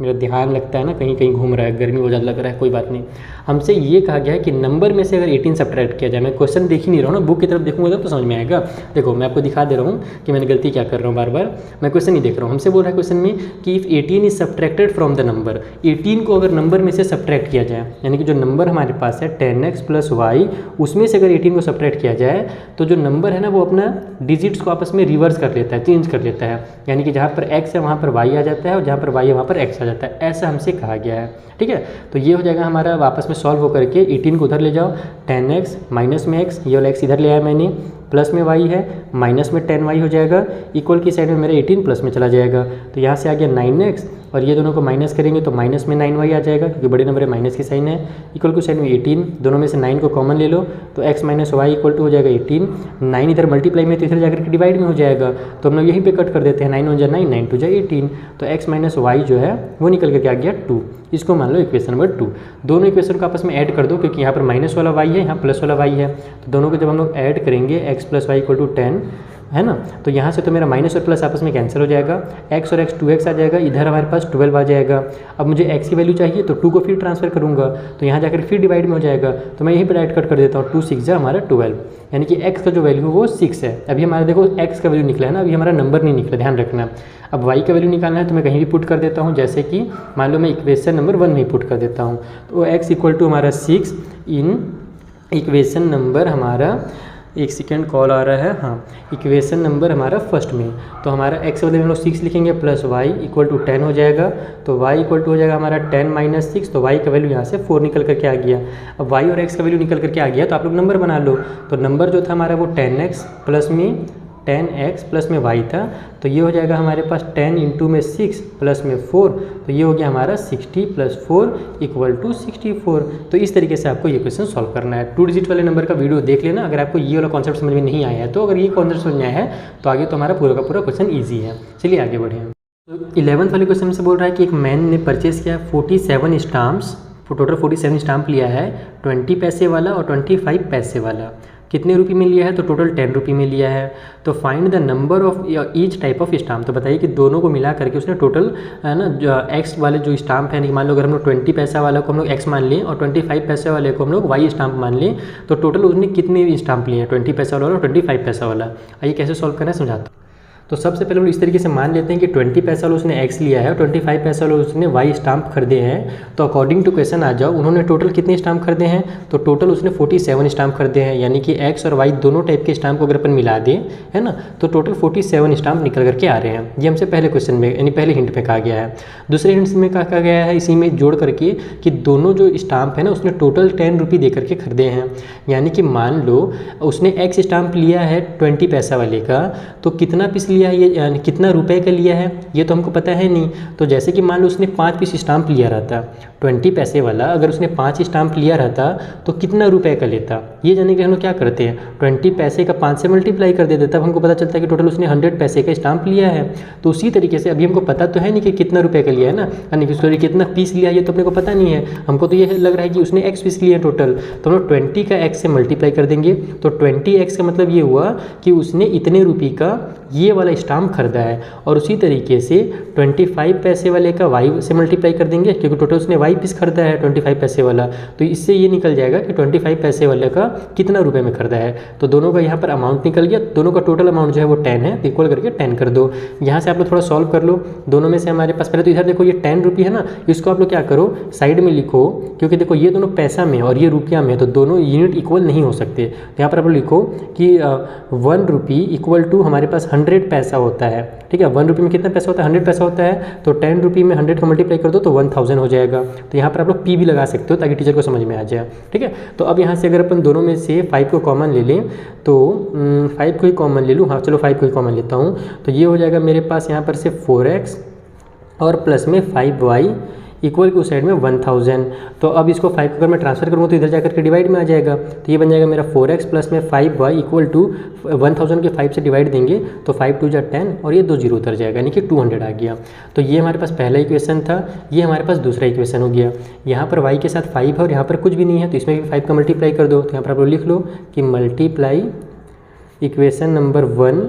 मेरा ध्यान लगता है ना कहीं कहीं घूम रहा है, गर्मी बहुत ज़्यादा लग रहा है, कोई बात नहीं। हमसे ये कहा गया है कि नंबर में से अगर 18 सब्ट्रैक्ट किया जाए, मैं क्वेश्चन देख ही नहीं रहा हूँ ना, बुक की तरफ देखूंगा तो समझ में आएगा। देखो मैं आपको दिखा दे रहा हूँ कि मैंने गलती क्या कर रहा हूँ, बार बार मैं क्वेश्चन नहीं देख रहा हूँ। हमसे बोल रहा है क्वेश्चन में कि if 18 is subtracted from the number, 18 को अगर नंबर में से सब्ट्रैक्ट किया जाए, यानी कि जो नंबर हमारे पास है 10x + y, उसमें से अगर 18 को सब्ट्रैक्ट किया जाए तो जो नंबर है ना वो अपना डिजिट्स को आपस में रिवर्स कर लेता है, चेंज कर लेता है। यानी कि जहाँ पर x है वहाँ पर y आ जाता है और जहाँ पर y है वहाँ पर x आ जाता है, ऐसा हमसे कहा गया है, ठीक है। तो ये हो जाएगा हमारा, वापस में सॉल्व होकर के 18 को उधर ले जाओ, 10x माइनस में x, ये वाला x इधर ले आया मैंने, प्लस में y है, माइनस में 10y हो जाएगा, इक्वल की साइड में मेरा 18 प्लस में चला जाएगा। तो यहाँ से आ गया 9x और ये दोनों को माइनस करेंगे तो माइनस में 9y आ जाएगा, क्योंकि बड़े नंबर है माइनस की साइन है। इक्वल की साइड में 18, दोनों में से 9 को कॉमन ले लो तो x - y = हो जाएगा 18। 9 इधर मल्टीप्लाई में तो इधर जाकर के डिवाइड में हो जाएगा, तो हम लोग यहीं पे कट कर देते हैं, 9 × 9 9 × 2 = 18। तो x - y जो है वो निकल करके आ गया 2। इसको मान लो इक्वेशन नंबर 2। दोनों इक्वेशन को आपस में ऐड कर दो, क्योंकि यहाँ पर माइनस वाला y है, यहाँ प्लस वाला y है, तो दोनों को जब हम लोग ऐड करेंगे x + y = 10 है ना, तो यहाँ से तो मेरा माइनस और प्लस आपस में कैंसिल हो जाएगा, x और x 2x आ जाएगा, इधर हमारे पास 12 आ जाएगा। अब मुझे x की वैल्यू चाहिए तो 2 को फिर ट्रांसफर करूँगा, तो यहाँ जाकर फिर डिवाइड में हो जाएगा, तो मैं यहीं पर डायरेक्ट कट कर देता हूँ। 2 × 6 हमारा 12, यानी कि x का जो वैल्यू वो 6 है। अभी हमारा देखो x का वैल्यू निकला है ना, अभी हमारा नंबर नहीं निकला, ध्यान रखना। अब y का वैल्यू निकालना है तो मैं कहीं भी पुट कर देता हूँ, जैसे कि मान लो मैं इक्वेशन नंबर 1 में पुट कर देता हूँ, तो x = हमारा 6 इन इक्वेशन नंबर हमारा, एक सेकेंड कॉल आ रहा है, हाँ, इक्वेशन नंबर हमारा फर्स्ट में। तो हमारा x बदले में हम लोग 6 लिखेंगे प्लस y = 10 हो जाएगा, तो y = हो जाएगा हमारा 10 - 6, तो y का वैल्यू यहाँ से 4 निकल करके आ गया। अब y और x का वैल्यू निकल करके आ गया तो आप लोग नंबर बना लो। तो नंबर जो था हमारा वो 10x प्लस में 10x प्लस में y था, तो ये हो जाएगा हमारे पास 10 × में 6 प्लस में 4, तो ये हो गया हमारा 60 + 4 = 64। तो इस तरीके से आपको ये क्वेश्चन सॉल्व करना है। 2 डिजिट वाले नंबर का वीडियो देख लेना अगर आपको ये वाला कॉन्सेप्ट समझ में नहीं आया है। तो अगर ये कॉन्सेप्ट समझ में आया है तो आगे तो हमारा पूरा का पूरा क्वेश्चन ईजी है। चलिए आगे बढ़े। तो 11th वाले क्वेश्चन से बोल रहा है कि एक मैन ने परचेस किया 47 स्टाम्प्स, टोटल 47 स्टाम्प लिया है, 20 पैसे वाला और 25 पैसे वाला। कितने रुपये में लिया है, तो टोटल 10 रुपये में लिया है। तो find the number of each type of stamp, तो बताइए कि दोनों को मिला करके उसने टोटल है ना जो एक्स वाले जो स्टाम्प है, मान लो अगर हम लोग 20 पैसा वाला को हम लोग एक्स मान लें और 25 पैसे वाले को हम लोग वाई स्टाम्प मान लें, तो टोटल उसने कितने स्टाम्प लिए हैं, 20 पैसा वाला और 25 पैसा वाला। आइए कैसे सॉल्व करना है समझाता हूँ। तो सबसे पहले हम इस तरीके से मान लेते हैं कि 20 पैसा वाला उसने एक्स लिया है और 25 पैसा वाला उसने वाई स्टाम्प खरीदे हैं। तो अकॉर्डिंग टू क्वेश्चन आ जाओ, उन्होंने टोटल कितने स्टाम्प खरीदे हैं, तो टोटल उसने 47 स्टाम्प खरीदे हैं, यानी कि एक्स और वाई दोनों टाइप के स्टाम्प को अगर अपन मिला दें, है ना, तो टोटल 47 स्टाम्प निकल करके आ रहे हैं। ये हमसे पहले क्वेश्चन में यानी पहले हिंट में कहा गया है। दूसरे हिंट में कहा गया है इसी में जोड़ करके कि दोनों जो स्टाम्प है ना उसने टोटल 10 रुपये दे करके खरीदे हैं। यानी कि मान लो उसने एक्स स्टाम्प लिया है 20 पैसा वाले का, तो कितना पीस लिया है ये, यानी कितना रुपए का लिया है ये तो हमको पता है नहीं। तो जैसे कि मान लो उसने 5 पीस स्टाम्प लिया रहता 20 पैसे वाला, अगर उसने 5 स्टाम्प लिया रहता तो कितना रुपए का लेता, ये जाने के लिए हम लोग क्या करते हैं 20 पैसे का 5 से मल्टीप्लाई कर देते, तब हमको पता चलता है कि टोटल उसने 100 पैसे का स्टाम्प लिया है। तो उसी तरीके से अभी हमको पता तो है नहीं कि कितना रुपए का लिया है ना, यानी कि सॉरी कितना पीस लिया ये तो अपने को पता नहीं है। हमको तो ये लग रहा है कि उसने एक्स पीस लिया टोटल, तो हम लोग 20 का एक्स से मल्टीप्लाई कर देंगे। तो 20x का मतलब ये हुआ कि उसने इतने रुपये का ये वाला स्टाम्प खरीदा है। और उसी तरीके से 25 पैसे वाले का y से मल्टीप्लाई कर देंगे, क्योंकि टोटल उसने y पीस खरीदा है 25 पैसे वाला। तो इससे ये निकल जाएगा कि 25 पैसे वाले का कितना रुपए में खरीदा है। तो दोनों का यहाँ पर अमाउंट निकल गया, दोनों का टोटल अमाउंट जो है वो 10 है, तो इक्वल करके 10 कर दो। यहाँ से आप लोग थोड़ा सॉल्व कर लो, दोनों में से हमारे पास पहले तो इधर देखो ये 10 रुपये है ना, इसको आप लोग क्या करो साइड में लिखो, क्योंकि देखो ये दोनों पैसा में और ये रुपया में, तो दोनों यूनिट इक्वल नहीं हो सकते। तो यहाँ पर आप लोग लिखो कि 1 रुपी इक्वल टू हमारे पास 100 पैसा होता है। ठीक है, 1 रुपये में कितना पैसा होता है, 100 पैसा होता है। तो 10 रुपये में 100 का मल्टीप्लाई कर दो तो 1000 हो जाएगा। तो यहाँ पर आप लोग पी भी लगा सकते हो ताकि टीचर को समझ में आ जाए। ठीक है, तो अब यहाँ से अगर अपन दोनों में से 5 को कॉमन ले लें, तो 5 को ही कॉमन ले लूँ, हाँ चलो 5 को ही कॉमन लेता हूँ। तो ये हो जाएगा मेरे पास यहाँ पर से 4x और प्लस में 5y इक्वल की उस साइड में 1000। तो अब इसको 5 अगर मैं ट्रांसफर करूँगा तो इधर जाकर के डिवाइड में आ जाएगा। तो ये बन जाएगा मेरा 4x प्लस में 5y इक्वल टू 1000 के 5 से डिवाइड देंगे तो 5 2 जा 10 और ये 2 0 उतर जाएगा, यानी कि 200 आ गया। तो ये हमारे पास पहला इक्वेशन था, ये हमारे पास दूसरा इक्वेशन हो गया। यहाँ पर y के साथ 5 है और यहाँ पर कुछ भी नहीं है, तो इसमें भी 5 का मल्टीप्लाई कर दो। तो यहाँ पर आप लोग लिख लो कि मल्टीप्लाई इक्वेशन नंबर 1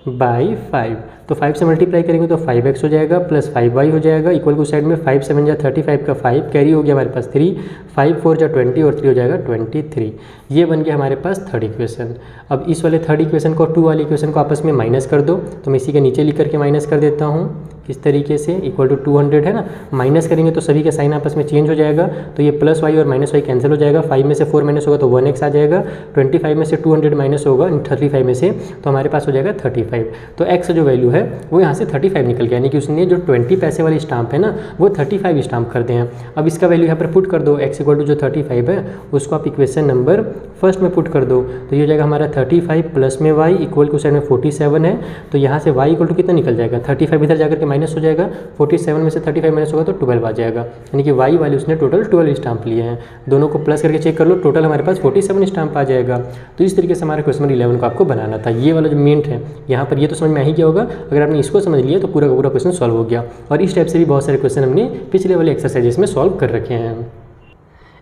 बाई 5। तो 5 से मल्टीप्लाई करेंगे तो 5x हो जाएगा प्लस 5y हो जाएगा इक्वल को साइड में 5 7 जा 35 का 5 कैरी हो गया हमारे पास 3, 5 4 जा 20 और 3 हो जाएगा 23। ये बन गया हमारे पास थर्ड इक्वेशन। अब इस वाले थर्ड इक्वेशन को 2 वाले इक्वेशन को आपस में माइनस कर दो। तो मैं इसी के नीचे लिख करके माइनस कर देता हूँ इस तरीके से, इक्वल टू 200 है ना। माइनस करेंगे तो सभी का साइन आपस में चेंज हो जाएगा, तो ये प्लस वाई और माइनस वाई कैंसिल हो जाएगा। 5 में से 4 माइनस होगा तो 1x आ जाएगा। 25 में से 200 माइनस होगा 35 में से, तो हमारे पास हो जाएगा 35। तो x जो वैल्यू है वो यहाँ से 35 निकल गया, यानी कि उसने जो 20 पैसे वाली स्टाम्प है ना वो 35 स्टाम्प करते हैं। अब इसका वैल्यू यहाँ पर पुट कर दो, x इक्वल टू जो 35 है उसको आप इक्वेशन नंबर फर्स्ट में पुट कर दो। तो ये हो जाएगा हमारा 35 प्लस में y इक्वल टू साइड में 47 है। तो यहाँ से y इक्वल टू कितना निकल जाएगा, 35 इधर जाकर के माइनस हो जाएगा, 47 में से 35 माइनस होगा तो 12 आ जाएगा, यानी कि y वाले उसने टोटल 12 स्टाम्प लिए हैं। दोनों को प्लस करके चेक कर लो, टोटल हमारे पास 47 स्टाम्प आ जाएगा। तो इस तरीके से हमारे क्वेश्चन नंबर 11 को आपको बनाना था। ये वाला जो मेंट है यहाँ पर ये तो समझ में आ ही गया होगा। अगर आपने इसको समझ लिया तो पूरा का पूरा क्वेश्चन सॉल्व हो गया। और इस टाइप से भी बहुत सारे क्वेश्चन हमने पिछले वाले एक्सरसाइजेस में सॉल्व कर रखे हैं।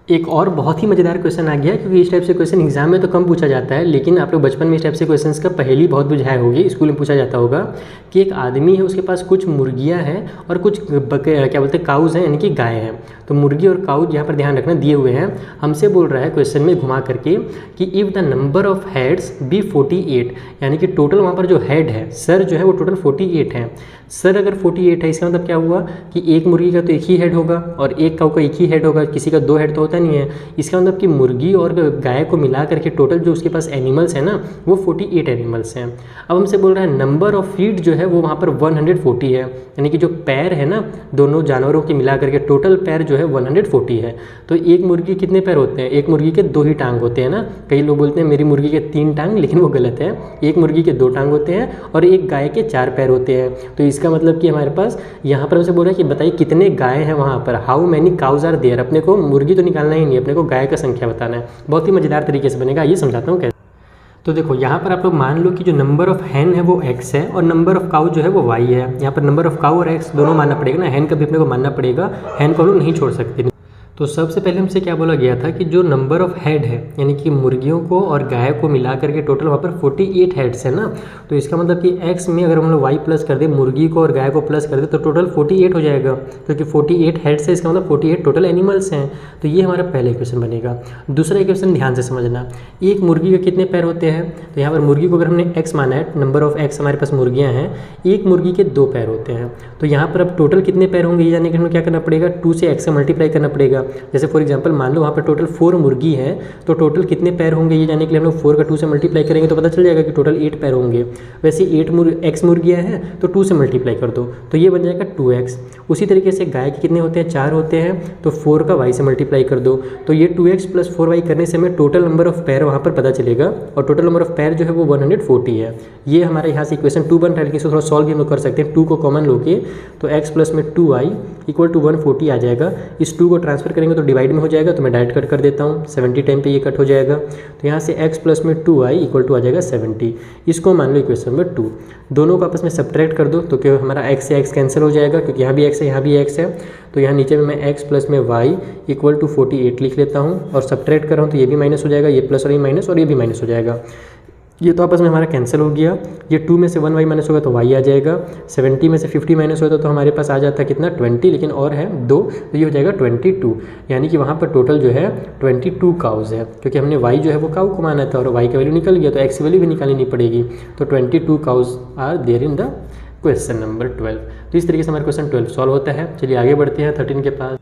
एक और बहुत ही मज़ेदार क्वेश्चन आ गया, क्योंकि इस टाइप से क्वेश्चन एग्जाम में तो कम पूछा जाता है, लेकिन आप लोग बचपन में इस टाइप से क्वेश्चंस का पहली बहुत बुझाए होगी। स्कूल में पूछा जाता होगा कि एक आदमी है, उसके पास कुछ मुर्गियां हैं और कुछ क्या बोलते हैं काउज हैं, यानी कि गाय हैं। तो मुर्गी और काउज यहाँ पर ध्यान रखना दिए हुए हैं। हमसे बोल रहा है क्वेश्चन में घुमा करके कि if the number of heads be 48, यानी कि टोटल वहाँ पर जो हेड है, सर जो है वो टोटल 48 है। सर अगर 48 है इसका मतलब क्या हुआ कि एक मुर्गी का तो एक ही हेड होगा और एक काऊ का एक ही हेड होगा, किसी का 2 हेड तो होता नहीं है। इसका मतलब कि मुर्गी और गाय को मिला करके टोटल जो उसके पास एनिमल्स हैं ना वो 48 एनिमल्स हैं। अब हमसे बोल रहा है नंबर ऑफ फीट जो है वो वहाँ पर 140 है, यानी कि जो पैर है ना दोनों जानवरों के मिला करके टोटल पैर जो है 140 है। तो एक मुर्गी कितने पैर होते हैं, एक मुर्गी के 2 ही टांग होते हैं ना। कई लोग बोलते हैं मेरी मुर्गी के 3 टांग, लेकिन वो गलत है। एक मुर्गी के 2 टांग होते हैं और एक गाय के 4 पैर होते हैं। तो इसका मतलब कि हमारे पास यहाँ पर हमसे बोल रहा है कि बताइए कितने गाय हैं वहाँ पर, how many cows are there. अपने को मुर्गी तो निकालना ही नहीं, अपने को गाय का संख्या बताना है। बहुत ही मज़ेदार तरीके से बनेगा, ये समझाता हूँ कैसे। तो देखो यहाँ पर आप लोग मान लो कि जो नंबर ऑफ हैन है वो x है और नंबर ऑफ काउ जो है वो y है। यहाँ पर नंबर ऑफ काउ और x दोनों मानना पड़ेगा ना, हैन का भी अपने को मानना पड़ेगा, हैन को हम लोग नहीं छोड़ सकते। तो सबसे पहले हमसे क्या बोला गया था कि जो नंबर ऑफ हेड है, यानी कि मुर्गियों को और गाय को मिला करके टोटल वहाँ पर 48 हेड्स है ना। तो इसका मतलब कि x में अगर हम लोग y प्लस कर दे, मुर्गी को और गाय को प्लस कर दे, तो टोटल 48 हो जाएगा, क्योंकि 48 हेड्स है, इसका मतलब 48 टोटल एनिमल्स हैं। तो ये हमारा पहला इक्वेशन बनेगा। दूसरा इक्वेशन ध्यान से समझना, एक मुर्गी के कितने पैर होते हैं। तो यहाँ पर मुर्गी को अगर हमने x माना है, नंबर ऑफ x हमारे पास मुर्गियाँ हैं, एक मुर्गी के 2 पैर होते हैं। तो यहाँ पर अब टोटल कितने पैर होंगे ये जानने के लिए हमें क्या करना पड़ेगा, 2 से x से मल्टीप्लाई करना पड़ेगा। जैसे फॉर एग्जांपल मान लो वहाँ पर टोटल 4 मुर्गी है, तो टोटल कितने पैर होंगे ये जानने के लिए हम लोग 4 का 2 से मल्टीप्लाई करेंगे तो पता चल जाएगा कि टोटल 8 पैर होंगे। वैसे 8 मुर्गियाँ हैं तो 2 से मल्टीप्लाई कर दो तो ये बन जाएगा 2x। उसी तरीके से गाय के कितने होते हैं, 4 होते हैं, तो 4 का y से मल्टीप्लाई कर दो तो ये 2x + 4y करने से हमें टोटल नंबर ऑफ पैर वहाँ पर पता चलेगा, और टोटल नंबर ऑफ पैर जो है वो 140 है। ये हमारे यहाँ से इक्वेशन 2 बन रहा है, लेकिन इसको थोड़ा सॉल्व भी हम लोग कर सकते हैं। 2 को कॉमन लोगे तो x प्लस में 2y इक्वल टू 140 आ जाएगा। इस 2 को ट्रांसफर करेंगे तो डिवाइड में हो जाएगा, तो मैं डायरेक्ट कट कर देता हूँ, 70 टाइम पे ये कट हो जाएगा। तो यहाँ से x प्लस में 2y इक्वल टू आ जाएगा 70। इसको मान लो इक्वेशन नंबर 2, दोनों को आपस में सब्ट्रैक्ट कर दो तो क्या हमारा x से x कैंसिल हो जाएगा, क्योंकि यहाँ भी x है यहाँ भी x है। तो यहाँ नीचे में मैं x प्लस में y इक्वल टू 48 लिख लेता हूँ, और सब्ट्रैक्ट कर रहा हूँ तो ये भी माइनस हो जाएगा, ये प्लस और ये माइनस और ये भी माइनस हो जाएगा। ये तो आपस में हमारा कैंसिल हो गया। ये 2 में से 1y माइनस होगा तो y आ जाएगा, 70 में से 50 माइनस होता तो हमारे पास आ जाता है कितना 20, लेकिन और है 2, तो ये हो जाएगा 22। यानी कि वहाँ पर टोटल जो है 22 काउज है, क्योंकि हमने y जो है वो काउ को माना था और y का वैल्यू निकल गया तो x की वैल्यू भी निकालनी नहीं पड़ेगी। तो 22 cows are there in the question number 12। तो इस तरीके से हमारा क्वेश्चन 12 सॉल्व होता है। चलिए आगे बढ़ते हैं 13 के पास।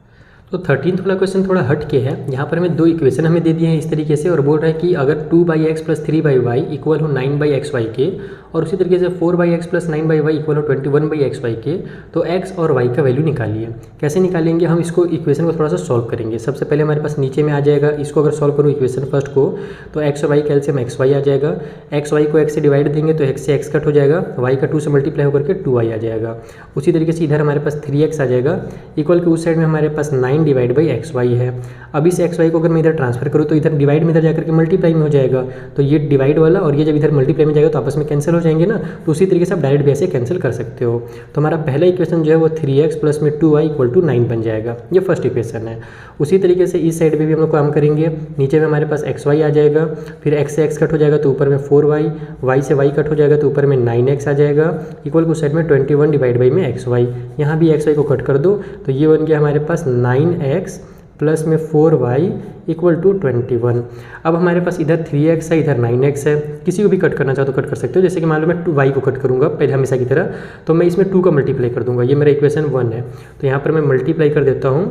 तो 13 वाला क्वेश्चन थोड़ा हट के है। यहाँ पर हमें 2 इक्वेशन हमें दे दिए हैं इस तरीके से, और बोल रहा है कि अगर 2/x + 3/y इक्वल हो 9/xy के, और उसी तरीके से 4/x + 9/y इक्वल हो 21/xy के, तो x और y का वैल्यू निकालिए। कैसे निकालेंगे, हम इसको इक्वेशन को थोड़ा सा सॉल्व करेंगे। सबसे पहले हमारे पास नीचे में आ जाएगा, इसको अगर सॉल्व करूँ इक्वेशन फर्स्ट को, तो x और y का एलसीएम xy आ जाएगा। x y को x से डिवाइड देंगे तो x से x कट हो जाएगा, y का 2 से मल्टीप्लाई होकर के 2y आ जाएगा। उसी तरीके से इधर हमारे पास 3x आ जाएगा, इक्वल के उस साइड में हमारे पास 9/xy है। अब इस xy को अगर मैं इधर ट्रांसफर करूँ तो इधर डिवाइड में इधर जाकर के मल्टीप्लाई में हो जाएगा, तो ये डिवाइड वाला और ये जब इधर मल्टीप्लाई में जाएगा तो आपस में कैंसिल हो जाएंगे ना। तो उसी तरीके से आप डायरेक्ट भी ऐसे कैंसिल कर सकते हो। तो हमारा पहला इक्वेशन जो है वो 3x + में 2y इक्वल टू 9 बन जाएगा, ये फर्स्ट इक्वेशन है। उसी तरीके से इस साइड पे भी हम लोग काम करेंगे। नीचे में हमारे पास xy आ जाएगा, फिर x से x कट हो जाएगा तो ऊपर में 4y, y से y कट हो जाएगा तो ऊपर में 9x आ जाएगा, इक्वल को साइड में 21 डिवाइड बाई में xy। यहाँ भी xy को कट कर दो तो ये बन गया हमारे पास 9x प्लस में 4y इक्वल टू 21। अब हमारे पास इधर 3x है, इधर 9x है। किसी को भी कट करना चाहो तो कट कर सकते हो। जैसे कि मान लो मैं 2y को कट करूँगा पहले हमेशा की तरह, तो मैं इसमें 2 का मल्टीप्लाई कर दूंगा। ये मेरा इक्वेशन 1 है, तो यहाँ पर मैं मल्टीप्लाई कर देता हूँ,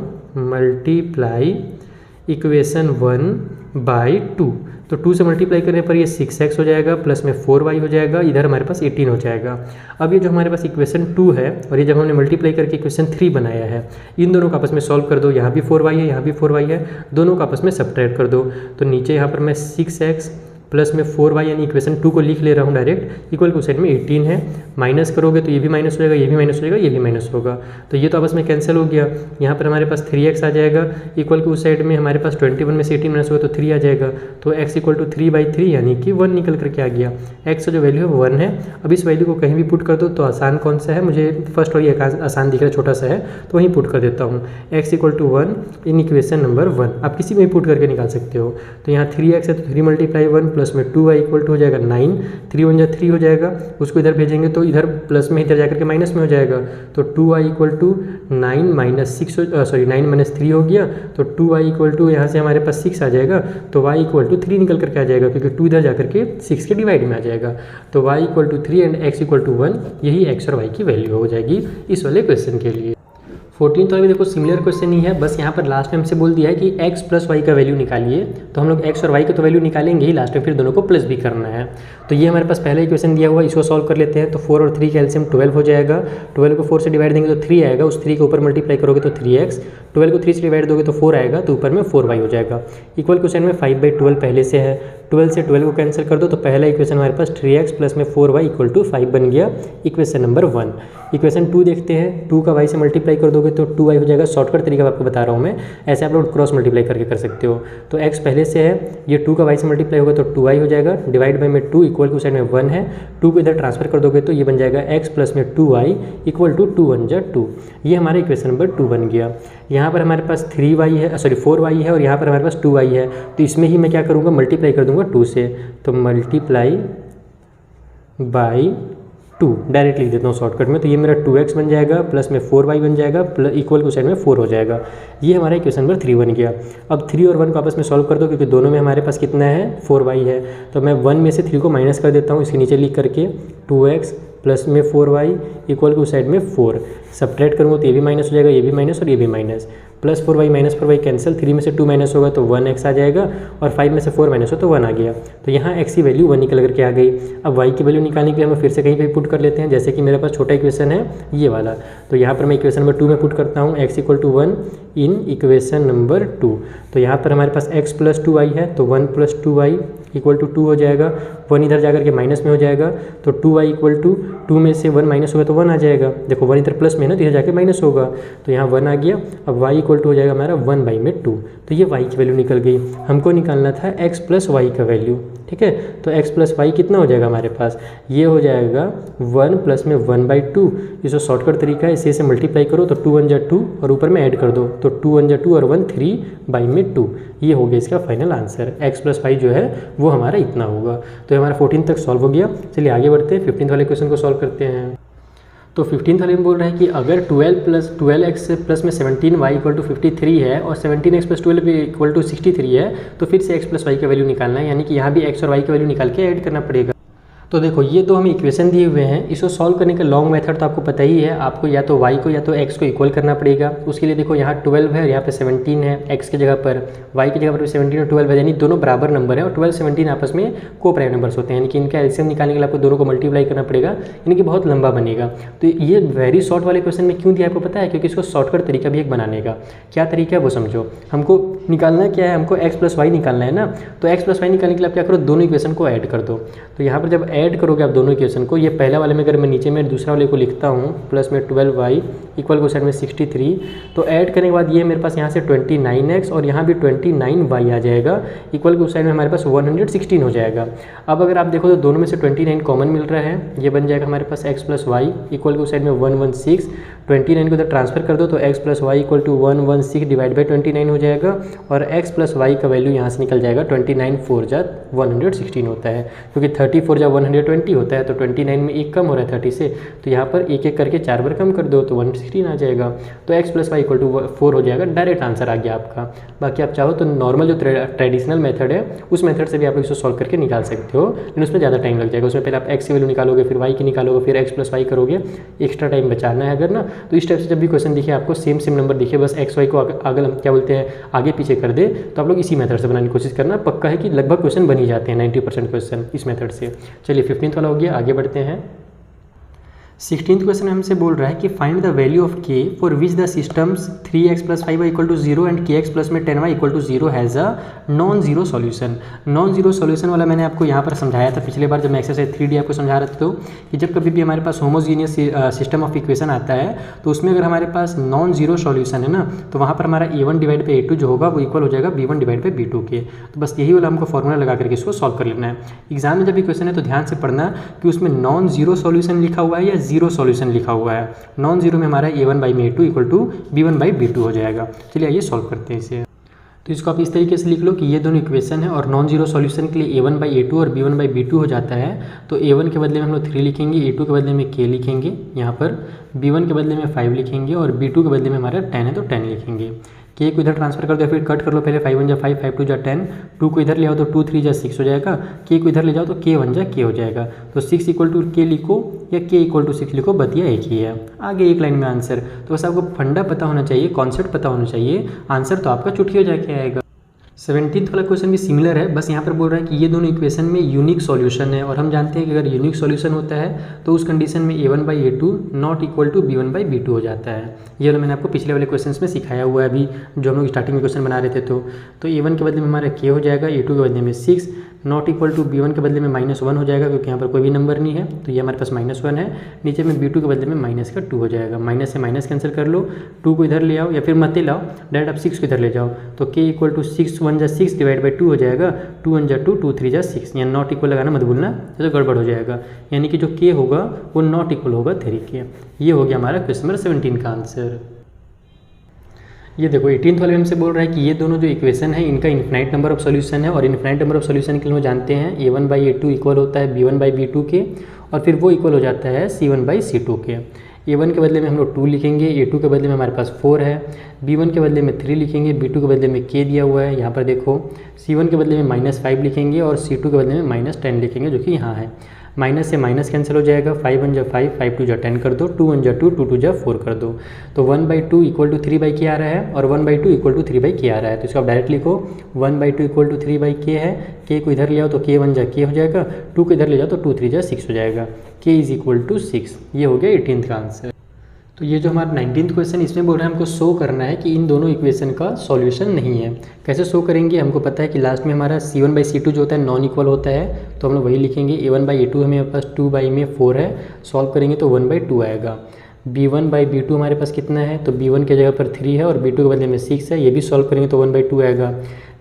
मल्टीप्लाई इक्वेशन 1/2। तो 2 से मल्टीप्लाई करने पर ये 6x हो जाएगा, प्लस में 4y हो जाएगा, इधर हमारे पास 18 हो जाएगा। अब ये जो हमारे पास इक्वेशन 2 है और ये जब हमने मल्टीप्लाई करके इक्वेशन 3 बनाया है, इन दोनों को आपस में सॉल्व कर दो। यहाँ भी 4y है, यहाँ भी 4y है, दोनों को आपस में सब्ट्रैक्ट कर दो। तो नीचे यहाँ पर मैं 6x प्लस में 4y यानी इक्वेशन 2 को लिख ले रहा हूँ डायरेक्ट, इक्वल टू साइड में 18 है। माइनस करोगे तो ये भी माइनस हो जाएगा, ये भी माइनस हो जाएगा, ये भी माइनस होगा, तो ये तो आपस में कैंसिल हो गया। यहाँ पर हमारे पास 3x आ जाएगा, इक्वल टू उस साइड में हमारे पास 21 में से 18 माइनस होगा तो 3 आ जाएगा, तो x इक्वल टू 3/3 यानी कि 1 निकल करके आ गया। x का जो वैल्यू है 1 है। अब इस वैल्यू को कहीं भी पुट कर दो तो आसान कौन सा है, मुझे फर्स्ट और ये आसान दिख रहा है, छोटा सा है, तो वहीं पुट कर देता हूँ। x equal to 1 in equation number 1, आप किसी में भी पुट करके निकाल सकते हो। तो यहाँ 3x है तो 3 × 1 प्लस में 2y इक्वल टू हो जाएगा 9, 3 × 1 3 हो जाएगा, उसको इधर भेजेंगे तो इधर प्लस में इधर जाकर के माइनस में हो जाएगा, तो 2y इक्वल टू 9 - 6 9 - 3 हो गया, तो 2y इक्वल टू यहाँ से हमारे पास 6 आ जाएगा, तो y इक्वल टू 3 निकल करके आ जाएगा, क्योंकि 2 इधर जाकर के 6 के डिवाइड में आ जाएगा। तो y equal to 3 and x equal to 1, यही x और y की वैल्यू हो जाएगी इस वाले क्वेश्चन के लिए। 14 वाला भी देखो सिमिलर क्वेश्चन ही है, बस यहाँ पर लास्ट में हमसे बोल दिया है कि x प्लस y का वैल्यू निकालिए। तो हम लोग x और y का तो वैल्यू निकालेंगे ही, लास्ट में फिर दोनों को प्लस भी करना है। तो ये हमारे पास पहला इक्वेशन दिया हुआ है, इसको सॉल्व कर लेते हैं। तो 4 और 3 का एलसीएम 12 हो जाएगा, 12 को 4 से डिवाइड देंगे तो 3 आएगा, उस 3 के ऊपर मल्टीप्लाई करोगे तो 3x, 12 को 3 से डिवाइड दोगे तो 4 आएगा, तो ऊपर में 4y हो जाएगा। इक्वल क्वेश्चन में 5/12 पहले से है, 12 से 12 को कैंसिल कर दो तो पहला इक्वेशन हमारे पास 3x प्लस में 4y इक्वल टू 5 बन गया, इक्वेशन नंबर 1। इक्वेशन 2 देखते हैं, 2 का y से मल्टीप्लाई कर दोगे तो 2y हो जाएगा। शॉर्टकट तरीका आपको बता रहा हूँ मैं, ऐसे आप लोग क्रॉस मल्टीप्लाई करके कर सकते हो। तो x पहले से है, ये 2 का y से मल्टीप्लाई होगा तो 2y हो जाएगा, डिवाइड बाई में 2 इक्वल टू साइड में 1 है, 2 को इधर ट्रांसफर कर दोगे तो ये बन जाएगा x प्लस में 2y इक्वल टू 2 1 जा 2। ये हमारा इक्वेशन नंबर 2 बन गया। यहाँ पर हमारे पास 3y है, सॉरी 4y है, और यहाँ पर हमारे पास 2y है। तो इसमें ही मैं क्या करूँगा, मल्टीप्लाई कर दूँगा 2 से, तो मल्टीप्लाई बाई 2 डायरेक्ट लिख देता हूँ शॉर्टकट में। तो ये मेरा 2x बन जाएगा प्लस में 4y बन जाएगा, प्लस इक्वल टू साइड में 4 हो जाएगा। ये हमारा इक्वेशन नंबर 3 बन गया। अब 3 और 1 को आपस में सॉल्व कर दो, क्योंकि दोनों में हमारे पास कितना है, 4y है। तो मैं 1 में से 3 को माइनस कर देता हूँ, इसके नीचे लिख करके 2x प्लस में 4y इक्वल टू साइड में 4। सब्ट्रैक्ट करूँगा तो ये भी माइनस हो जाएगा, ये भी माइनस और ये भी minus, plus 4y minus 4y cancel, 3 में से 2 माइनस होगा तो 1x आ जाएगा, और 5 में से 4 माइनस हो तो 1 आ गया। तो यहाँ x की वैल्यू 1 निकल करके आ गई। अब y की वैल्यू निकालने के लिए हम फिर से कहीं पे पुट कर लेते हैं, जैसे कि मेरे पास छोटा इक्वेशन है ये वाला। तो यहाँ पर मैं इक्वेशन नंबर 2 में पुट करता हूँ x equal to 1 in equation number 2। तो यहाँ पर हमारे पास x प्लस 2y है, तो 1 प्लस 2y इक्वल टू 2 हो जाएगा, 1 इधर जाकर के माइनस में हो जाएगा, तो 2y इक्वल टू 2 में से 1 माइनस होगा तो 1 आ जाएगा। देखो 1 इधर प्लस में है ना, तो इधर जाके माइनस होगा, तो यहाँ 1 आ गया। अब y इक्वल टू हो जाएगा हमारा 1 बाई में 2। तो ये y की वैल्यू निकल गई। हमको निकालना था x प्लस y का वैल्यू, ठीक है। तो x प्लस वाई कितना हो जाएगा हमारे पास, ये हो जाएगा 1 प्लस में 1 बाई 2। ये जो शॉर्टकट तरीका है, इसे मल्टीप्लाई करो तो 2 1 जा 2 और ऊपर में ऐड कर दो, तो 2 1 जा 2 और 1 3 बाई में 2। ये हो गया इसका final answer. x plus y जो है वो हमारा इतना होगा। तो हमारा 14 तक सॉल्व हो गया। चलिए आगे बढ़ते हैं, 15 वाले क्वेश्चन को सॉल्व करते हैं। तो 15 वाले में बोल रहा है कि अगर 12x प्लस में 17y इक्वल टू 53 है और 17x प्लस 12 भी इक्वल टू 63 है, तो फिर से x प्लस वाई का वैल्यू निकालना है, यानी कि यहाँ भी x और y का वैल्यू निकाल के ऐड करना पड़ेगा। तो देखो ये तो हमें इक्वेशन दिए हुए हैं, इसको सॉल्व करने का लॉन्ग मेथड तो आपको पता ही है। आपको या तो y को या तो x को इक्वल करना पड़ेगा। उसके लिए देखो यहाँ 12 है और यहाँ पे 17 है, x की जगह पर, y की जगह पर 17 और 12 है, यानी दोनों बराबर नंबर है और 12 17 आपस में को प्राइम नंबर्स होते हैं, यानी कि इनका एलसीएम निकालने के लिए आपको दोनों को मल्टीप्लाई करना पड़ेगा, यानी कि बहुत लंबा बनेगा। तो ये वेरी शॉर्ट वाले क्वेश्चन में क्यों दिया आपको पता है, क्योंकि इसको शॉर्टकट तरीका भी एक बनाने का। क्या तरीका है वो समझो। हमको निकालना क्या है, हमको x प्लस वाई निकालना है ना। तो x प्लस वाई निकालने के लिए आप क्या करो, दोनों इक्वेशन को ऐड कर दो। तो यहाँ पर जब ऐड करोगे आप दोनों इक्वेशन को, ये पहला वाले में अगर मैं नीचे में दूसरा वाले को लिखता हूँ प्लस में 12y इक्वल को साइड में 63, तो ऐड करने के बाद ये मेरे पास यहाँ से 29x और यहाँ भी 29y आ जाएगा, इक्वल को साइड में हमारे पास 116 हो जाएगा। अब अगर आप देखो तो दोनों में से 29 कॉमन मिल रहा है, ये बन जाएगा हमारे पास x प्लस वाई इक्वल को साइड में 116, 29 को इधर ट्रांसफर कर दो तो x plus y equal to 116 divide by 29 हो जाएगा, और x प्लस वाई का वैल्यू यहाँ से निकल जाएगा 29 4 जा 116 होता है, क्योंकि 34 जा 120 होता है, तो 29 में एक कम हो रहा है 30 से, तो यहाँ पर एक एक करके 4 बार कम कर दो तो 116 आ जाएगा। तो x plus y equal to 4 हो जाएगा, डायरेक्ट आंसर आ गया आपका। बाकी आप चाहो तो नॉर्मल जो ट्रेडिशनल मेथड है उस मेथड से भी आप इसको सॉल्व करके निकाल सकते हो, लेकिन उसमें ज़्यादा टाइम लग जाएगा। उसमें पहले आप x की वैल्यू निकालोगे, फिर y की निकालोगे, फिर x प्लस वाई करोगे, एक्स्ट्रा टाइम बचाना है अगर ना। तो इस टाइप से जब भी क्वेश्चन दिखे आपको सेम नंबर दिखे, बस x y को अगर क्या बोलते हैं आगे पीछे कर दे, तो आप लोग इसी मेथड से बनाने की कोशिश करना। पक्का है कि लगभग क्वेश्चन बन ही जाते हैं, 90% क्वेश्चन इस मेथड से। चलिए 15th वाला हो गया, आगे बढ़ते हैं। 16th क्वेश्चन हमसे बोल रहा है कि find the value of k for which the systems 3x plus 5y equal to 0 and kx plus में 10y equal to 0 has a non zero solution. Non zero solution वाला मैंने आपको यहाँ पर समझाया था पिछले बार जब मैं एक्सरसाइज 3D आपको समझा रहा था, तो कि जब कभी भी हमारे पास होमोजीनियस सिस्टम ऑफ इक्वेशन आता है तो उसमें अगर हमारे पास नॉन जीरो सॉल्यूशन है ना, तो वहाँ पर हमारा a1 डिवाइड बाई a2 जो होगा वो इक्वल हो जाएगा b1 डिवाइड बाई b2 के। तो बस यही वाला हमको फॉर्मूला लगा करके इसको सॉल्व कर लेना है। एग्जाम में जब भी क्वेश्चन है तो ध्यान से पढ़ना कि उसमें नॉन जीरो सॉल्यूशन लिखा हुआ है या जीरो सॉल्यूशन लिखा हुआ है। नॉन जीरो में हमारा a1 बाई में a2 equal to b1 by b2 हो जाएगा। चलिए आइए सॉल्व करते हैं इसे। तो इसको आप इस तरीके से लिख लो कि ये दोनों इक्वेशन है और नॉन जीरो सॉल्यूशन के लिए a1 बाई a2 और b1 बाई b2 हो जाता है। तो a1 के बदले में हम लोग 3 लिखेंगे, a2 के बदले में k लिखेंगे यहाँ पर, b1 के बदले में 5 लिखेंगे और b2 के बदले में हमारा 10 है तो 10 लिखेंगे। k को इधर ट्रांसफर कर दो, फिर कट कर लो, पहले 5 1 जा 5, 5 2 जा 10, 2 को इधर ले आओ तो 2 3 जा 6 हो जाएगा, k को इधर ले जाओ तो k 1 जा k हो जाएगा। तो 6 इक्वल टू k लिखो या k इक्वल टू 6 लिखो, बतिया एक ही है। आगे एक लाइन में आंसर। तो बस आपको फंडा पता होना चाहिए, कॉन्सेप्ट पता होना चाहिए, आंसर तो आपका चुटकी जाके आएगा। 17th वाला क्वेश्चन भी सिमिलर है, बस यहाँ पर बोल रहा है कि ये दोनों इक्वेशन में यूनिक सॉल्यूशन है, और हम जानते हैं कि अगर यूनिक सॉल्यूशन होता है तो उस कंडीशन में a1 by a2 not equal to b1 by b2 हो जाता है। ये वाला मैंने आपको पिछले वाले क्वेश्चंस में सिखाया हुआ है अभी, जो हम लोग स्टार्टिंग में क्वेश्चन बना रहे थे। तो a1 के बदले में हमारा k हो जाएगा, a2 के बदले में 6, नॉट इक्वल टू B1 के बदले में -1 हो जाएगा क्योंकि यहाँ पर कोई भी नंबर नहीं है, तो ये हमारे पास -1 है। नीचे में B2 के बदले में -2 हो जाएगा, माइनस से माइनस कैंसिल कर लो, 2 को इधर ले आओ या फिर मत ही लाओ, डायरेक्ट आप 6 को इधर ले जाओ, तो k इक्वल टू 6 1 जा 6 डिवाइड बाई 2 हो जाएगा, 2 1 जा 2, 2 3 जा 6, यहाँ नॉट इक्वल लगाना मत भूलना, तो गड़बड़ हो जाएगा, यानी कि जो k होगा वो नॉट इक्वल होगा 3 के। ये हो गया हमारा क्वेश्चन नंबर 17 का आंसर। ये देखो 18th वाले हमसे बोल रहा है कि ये दोनों जो इक्वेशन है इनका इन्फिनाइट नंबर ऑफ सॉल्यूशन है, और इन्फिनाइट नंबर ऑफ सॉल्यूशन के लिए हम जानते हैं a1/a2 इक्वल होता है b1/b2 के, और फिर वो इक्वल हो जाता है c1/c2 के। a1 के बदले में हम लोग 2 लिखेंगे, a2 के बदले में हमारे पास 4 है, b1 के बदले में 3 लिखेंगे, b2 के बदले में k दिया हुआ है, यहाँ पर देखो c1 के बदले में -5 लिखेंगे और c2 के बदले में -10 लिखेंगे, जो कि यहाँ है। माइनस से माइनस कैंसिल हो जाएगा, 5 1 जा 5, 5 2 जा 10 कर दो, 2 1 जा 2, 2 2 जा 4 कर दो, तो 1/2 इक्वल टू 3/k आ रहा है और 1/2 इक्वल टू 3/k आ रहा है, तो इसको आप डायरेक्ट लिखो 1/2 इक्वल टू 3/k है, k को इधर ले आओ तो k 1 जा k हो जाएगा, 2 को इधर ले जाओ तो 2 3 जा 6 हो जाएगा, k इज इक्वल टू 6। ये हो गया 18th का आंसर। तो ये जो हमारा 19th क्वेश्चन इसमें बोल रहा है हमको शो करना है कि इन दोनों इक्वेशन का सॉल्यूशन नहीं है। कैसे शो करेंगे, हमको पता है कि लास्ट में हमारा c1/c2 जो होता है नॉन इक्वल होता है, तो हम लोग वही लिखेंगे, a1/a2 हमें पास 2/4 है, सॉल्व करेंगे तो 1/2 आएगा। b1/b2 हमारे पास कितना है, तो b1 के जगह पर 3 है और b2 के बदले में 6 है, ये भी सॉल्व करेंगे तो 1/2 आएगा।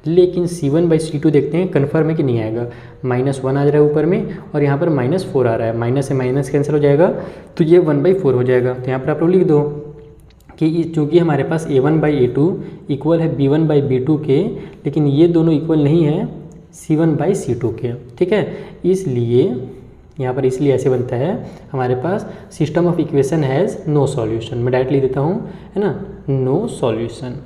लेकिन c1/c2 देखते हैं कन्फर्म है कि नहीं आएगा, -1 आ रहा है ऊपर में और यहाँ पर -4 आ रहा है, माइनस से माइनस कैंसिल हो जाएगा, तो ये 1/4 हो जाएगा। तो यहाँ पर आप लोग लिख दो कि चूँकि हमारे पास a1/a2 इक्वल है b1/b2 के, लेकिन ये दोनों इक्वल नहीं है c1/c2 के, ठीक है। इसलिए यहाँ पर इसलिए ऐसे बनता है हमारे पास system of equation has no solution. मैं डायरेक्ट लिख देता हूँ, है ना, नो सॉल्यूशन।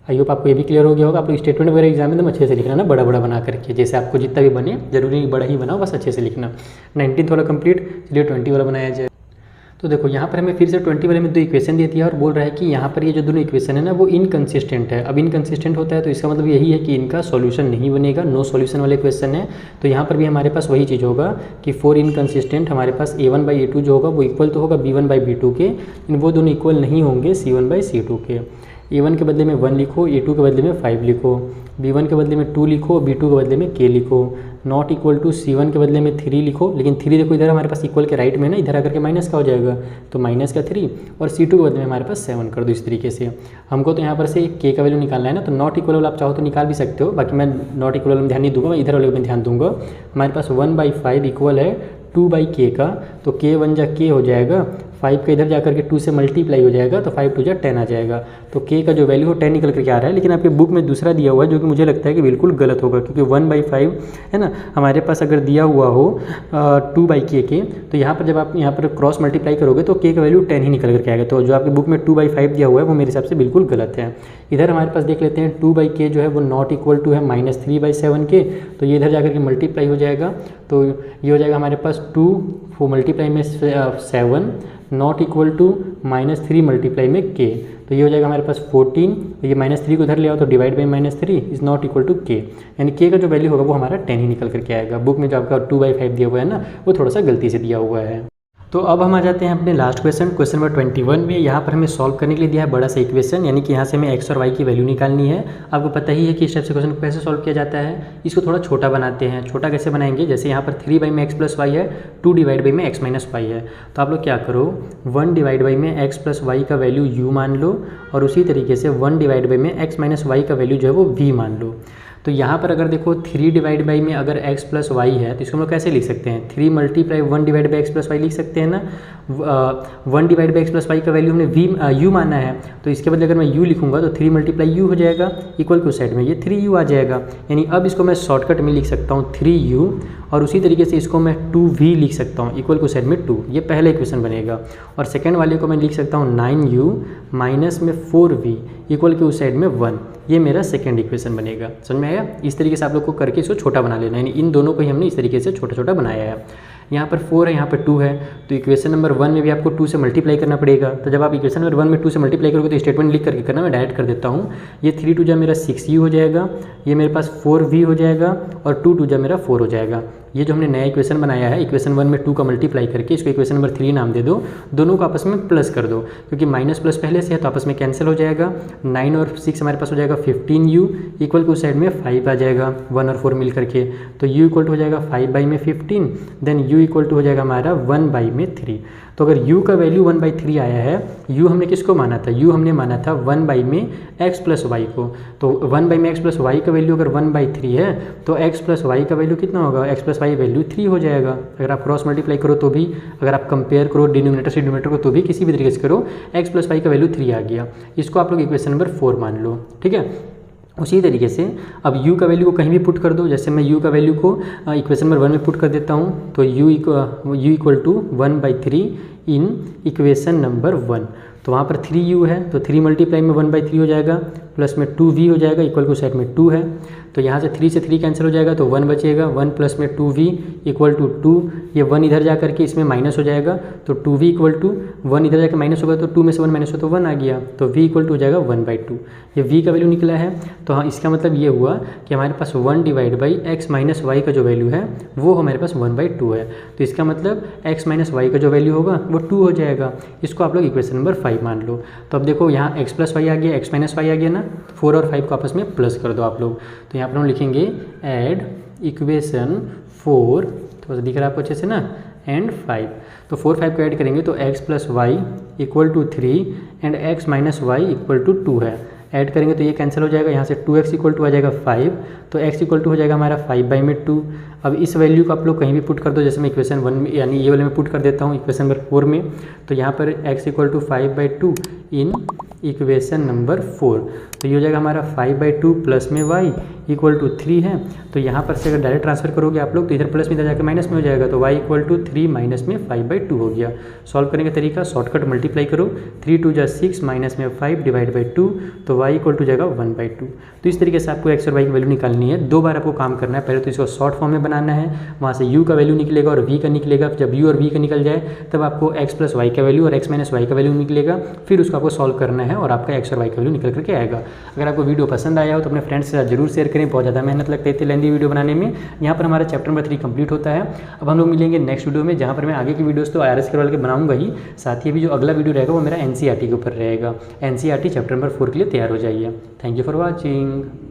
आई होप आपको ये भी क्लियर हो गया होगा। आप लोग स्टेटमेंट वगैरह एग्जाम में एकदम अच्छे से लिखना ना, बड़ा बड़ा बना करके, जैसे आपको जितना भी बने, जरूरी नहीं बड़ा ही बनाओ, बस अच्छे से लिखना। 19th वाला कंप्लीट, चलिए 20 वाला बनाया जाए। तो देखो यहाँ पर हमें फिर से 20 वाले में 2 इक्वेशन दी है और बोल रहा है कि यहाँ पर ये जो दोनों इक्वेशन है ना वो इनकंसिस्टेंट है। अब इनकंसिस्टेंट होता है तो इसका मतलब यही है कि इनका सॉल्यूशन नहीं बनेगा, नो सॉल्यूशन वाले क्वेश्चन है। तो यहाँ पर भी हमारे पास वही चीज़ होगा कि 4 इनकंसिस्टेंट, हमारे पास a1/a2 जो होगा वो इक्वल तो होगा b1/b2 के, लेकिन वो दोनों इक्वल नहीं होंगे c1/c2 के। a1 के बदले में 1 लिखो, a2 के बदले में 5 लिखो, b1 के बदले में 2 लिखो, b2 के बदले में k लिखो, नॉट इक्वल टू c1 के बदले में 3 लिखो, लेकिन 3 देखो इधर हमारे पास इक्वल के राइट में ना, इधर आकर के माइनस का हो जाएगा, तो माइनस का 3, और c2 के बदले में हमारे पास 7 कर दो। इस तरीके से हमको तो यहाँ पर से k का वैल्यू निकालना है ना, तो नॉट इक्वल आप चाहो तो निकाल भी सकते हो, बाकी मैं नॉट इक्वल में ध्यान नहीं दूंगा, मैं इधर वाले में ध्यान दूंगा। हमारे पास 1/5 इक्वल है 2/k का, तो k 1 जा k हो जाएगा, 5 का इधर जाकर के 2 से मल्टीप्लाई हो जाएगा, तो 5 2 जा 10 आ जाएगा, तो k का जो वैल्यू हो 10 निकल करके आ रहा है। लेकिन आपके बुक में दूसरा दिया हुआ है जो कि मुझे लगता है कि बिल्कुल गलत होगा, क्योंकि 1/5 है ना, हमारे पास अगर दिया हुआ हो 2/k के, तो यहाँ पर जब आप यहाँ पर क्रॉस मल्टीप्लाई करोगे तो k का वैल्यू 10 ही निकल करके आएगा। तो जो आपके बुक में 2/5 दिया हुआ है वो मेरे हिसाब से बिल्कुल गलत है। इधर हमारे पास देख लेते हैं 2/k जो है वो नॉट इक्वल टू है -3/7 के, तो ये इधर जाकर के मल्टीप्लाई हो जाएगा, तो ये हो जाएगा हमारे पास 2 वो मल्टीप्लाई में 7 नॉट इक्वल टू -3 मल्टीप्लाई में k, तो ये हो जाएगा हमारे पास 14, तो ये -3 को इधर ले आओ तो divide by -3 is not equal to k, यानी k का जो वैल्यू होगा वो हमारा 10 ही निकल करके आएगा। बुक में जो आपका 2/5 दिया हुआ है ना वो थोड़ा सा गलती से दिया हुआ है। तो अब हम आ जाते हैं अपने लास्ट क्वेश्चन नंबर 21 में। यहाँ पर हमें सॉल्व करने के लिए दिया है बड़ा सा इक्वेशन, यानी कि यहाँ से हमें x और y की वैल्यू निकालनी है। आपको पता ही है कि इस टाइप से क्वेश्चन को कैसे सॉल्व किया जाता है। इसको थोड़ा छोटा बनाते हैं। छोटा कैसे बनाएंगे, जैसे यहाँ पर 3 में x प्लस वाई है, 2 डिवाइड बाई में x माइनस वाई है, तो आप लोग क्या करो 1 डिवाइड बाई में x प्लस वाई का वैल्यू u मान लो, और उसी तरीके से 1 डिवाइड बाई में x माइनस वाई का वैल्यू जो है वो v मान लो। तो यहाँ पर अगर देखो 3 डिवाइड बाई में अगर x प्लस वाई है तो इसको हम लोग कैसे लिख सकते हैं, 3 multiply 1 divide by x plus y लिख सकते हैं ना। 1 divide by x plus y का वैल्यू हमने u माना है, तो इसके बदले अगर मैं u लिखूंगा तो 3 मल्टीप्लाई u हो जाएगा, इक्वल टू साइड में ये 3u आ जाएगा। यानी अब इसको मैं शॉर्टकट में लिख सकता हूँ 3u, और उसी तरीके से इसको मैं 2v लिख सकता हूँ, इक्वल टू साइड में 2, ये पहला इक्वेशन बनेगा। और सेकेंड वाले को मैं लिख सकता हूँ 9u माइनस में 4v इक्वल टू साइड में 1, ये मेरा सेकेंड इक्वेशन बनेगा। समझ में आया। इस तरीके से आप लोग को करके इसको छोटा बना लेना, यानी इन दोनों को ही हमने इस तरीके से छोटा छोटा बनाया है। यहाँ पर 4 है, यहाँ पर 2 है, तो इक्वेशन नंबर 1 में भी आपको 2 से मल्टीप्लाई करना पड़ेगा। तो जब आप इक्वेशन नंबर 1 में 2 से मल्टीप्लाई करोगे तो स्टेटमेंट लिख करके करना, मैं डायरेक्ट कर देता हूँ। ये 3 2 जा मेरा 6u हो जाएगा, ये मेरे पास 4v हो जाएगा और 2 2 जा मेरा 4 हो जाएगा। ये जो हमने नया इक्वेशन बनाया है, इक्वेशन 1 में 2 का मल्टीप्लाई करके इसको इक्वेशन नंबर 3 नाम दे दो, दोनों को आपस में प्लस कर दो, क्योंकि माइनस प्लस पहले से है तो आपस में कैंसिल हो जाएगा। 9 और 6 हमारे पास हो जाएगा 15u, इक्वल टू साइड में 5 आ जाएगा 1 और 4 मिल करके, तो u इक्वल टू हो जाएगा 5 में 15, देन u इक्वल टू हो जाएगा हमारा 1 में 3। तो अगर u का वैल्यू 1/3 आया है, u हमने किसको माना था, u हमने माना था 1 में x प्लस वाई को। तो 1 में x प्लस वाई का वैल्यू अगर 1/3 है तो x प्लस वाई का वैल्यू कितना होगा, x प्लस वाई वैल्यू 3 हो जाएगा। अगर आप क्रॉस मल्टीप्लाई करो तो भी, अगर आप कंपेयर करो डिनोमिनेटर से डिनोमिनेटर को तो भी किसी भी तरीके से करो, x प्लस वाई का वैल्यू 3 आ गया। इसको आप लोग इक्वेशन नंबर 4 मान लो, ठीक है। उसी तरीके से अब u का वैल्यू को कहीं भी पुट कर दो, जैसे मैं u का वैल्यू को इक्वेशन नंबर 1 में पुट कर देता हूँ, तो u equal to 1/3 in equation number 1। तो वहाँ पर 3u है, तो 3 मल्टीप्लाई में 1/3 हो जाएगा, प्लस में 2v हो जाएगा, इक्वल टू साइड में 2 है, तो यहाँ से 3 से 3 कैंसिल हो जाएगा, तो 1 बचेगा, 1 प्लस में 2v इक्वल टू 2, ये 1 इधर जा करके इसमें माइनस हो जाएगा, तो 2v इक्वल टू 1 इधर जाकर माइनस होगा, तो 2 में से 1 माइनस हो तो 1 आ गया, तो v इक्वल टू हो जाएगा 1/2। ये v का वैल्यू निकला है, तो हाँ इसका मतलब ये हुआ कि हमारे पास 1/x माइनस वाई का जो वैल्यू है वो हमारे पास 1/2 है। तो इसका मतलब x माइनस वाई का जो वैल्यू होगा वो 2 हो जाएगा। इसको आप लोग इक्वेशन नंबर 5 मान लो। तो अब देखो यहाँ x प्लस वाई आ गया, x माइनस वाई आ गया ना, 4 और 5 को आपस में प्लस कर दो आप लोग। तो यहाँ पर हम लिखेंगे ऐड इक्वेशन 4, तो दिख रहा है आपको अच्छे से ना, एंड 5। तो 4 5 को ऐड करेंगे तो x plus y equal to 3 and x minus y equal to 2 है। ऐड करेंगे तो ये कैंसिल हो जाएगा, यहाँ से 2x इक्वल टू आ जाएगा 5, तो x इक्वल टू हो जाएगा हमारा 5 में 2। अब इस वैल्यू को आप लोग कहीं भी पुट कर दो, जैसे मैं इक्वेशन 1 में यानी ये वाले में पुट कर देता हूँ इक्वेशन नंबर 4 में, तो यहाँ पर x equal to 5/2 in equation number 4। तो ये हो जाएगा हमारा 5/2 प्लस में y इक्वल टू 3 है। तो यहाँ पर से अगर डायरेक्ट ट्रांसफर करोगे आप लोग तो इधर प्लस में इधर जाकर माइनस में हो जाएगा, तो y इक्वल टू 3 माइनस में 5/2 हो गया। सॉल्व करने का तरीका शॉर्टकट मल्टीप्लाई करो, 3 2 जा 6 माइनस में 5 डिवाइड बाई 2, तो y इक्वल टू जाएगा 1/2। तो इस तरीके से आपको x और y की वैल्यू निकालनी है। 2 बार आपको काम करना है, पहले तो इसको शॉर्ट फॉर्म में बनाना है, वहाँ से u का वैल्यू निकलेगा और v का निकलेगा। जब u और v का निकल जाए तब आपको x प्लस वाई का वैल्यू और x माइनस वाई का वैल्यू निकलेगा, फिर उसको आपको सॉल्व करना है और आपका x और y का वैल्यू निकल करके आएगा। अगर आपको वीडियो पसंद आया हो तो अपने फ्रेंड्स के साथ जरूर शेयर करें, बहुत ज़्यादा मेहनत लगती है लेंदी वीडियो बनाने में। यहाँ पर हमारा चैप्टर नंबर 3 कंप्लीट होता है। अब हम लोग मिलेंगे नेक्स्ट वीडियो में, जहाँ पर मैं आगे की वीडियोस तो IRS के वाले के बनाऊंगा ही, साथ ही अभी जो अगला वीडियो रहेगा वो मेरा NCERT के ऊपर रहेगा। NCERT चैप्टर नंबर 4 के लिए तैयार हो जाइए। Thank you for watching.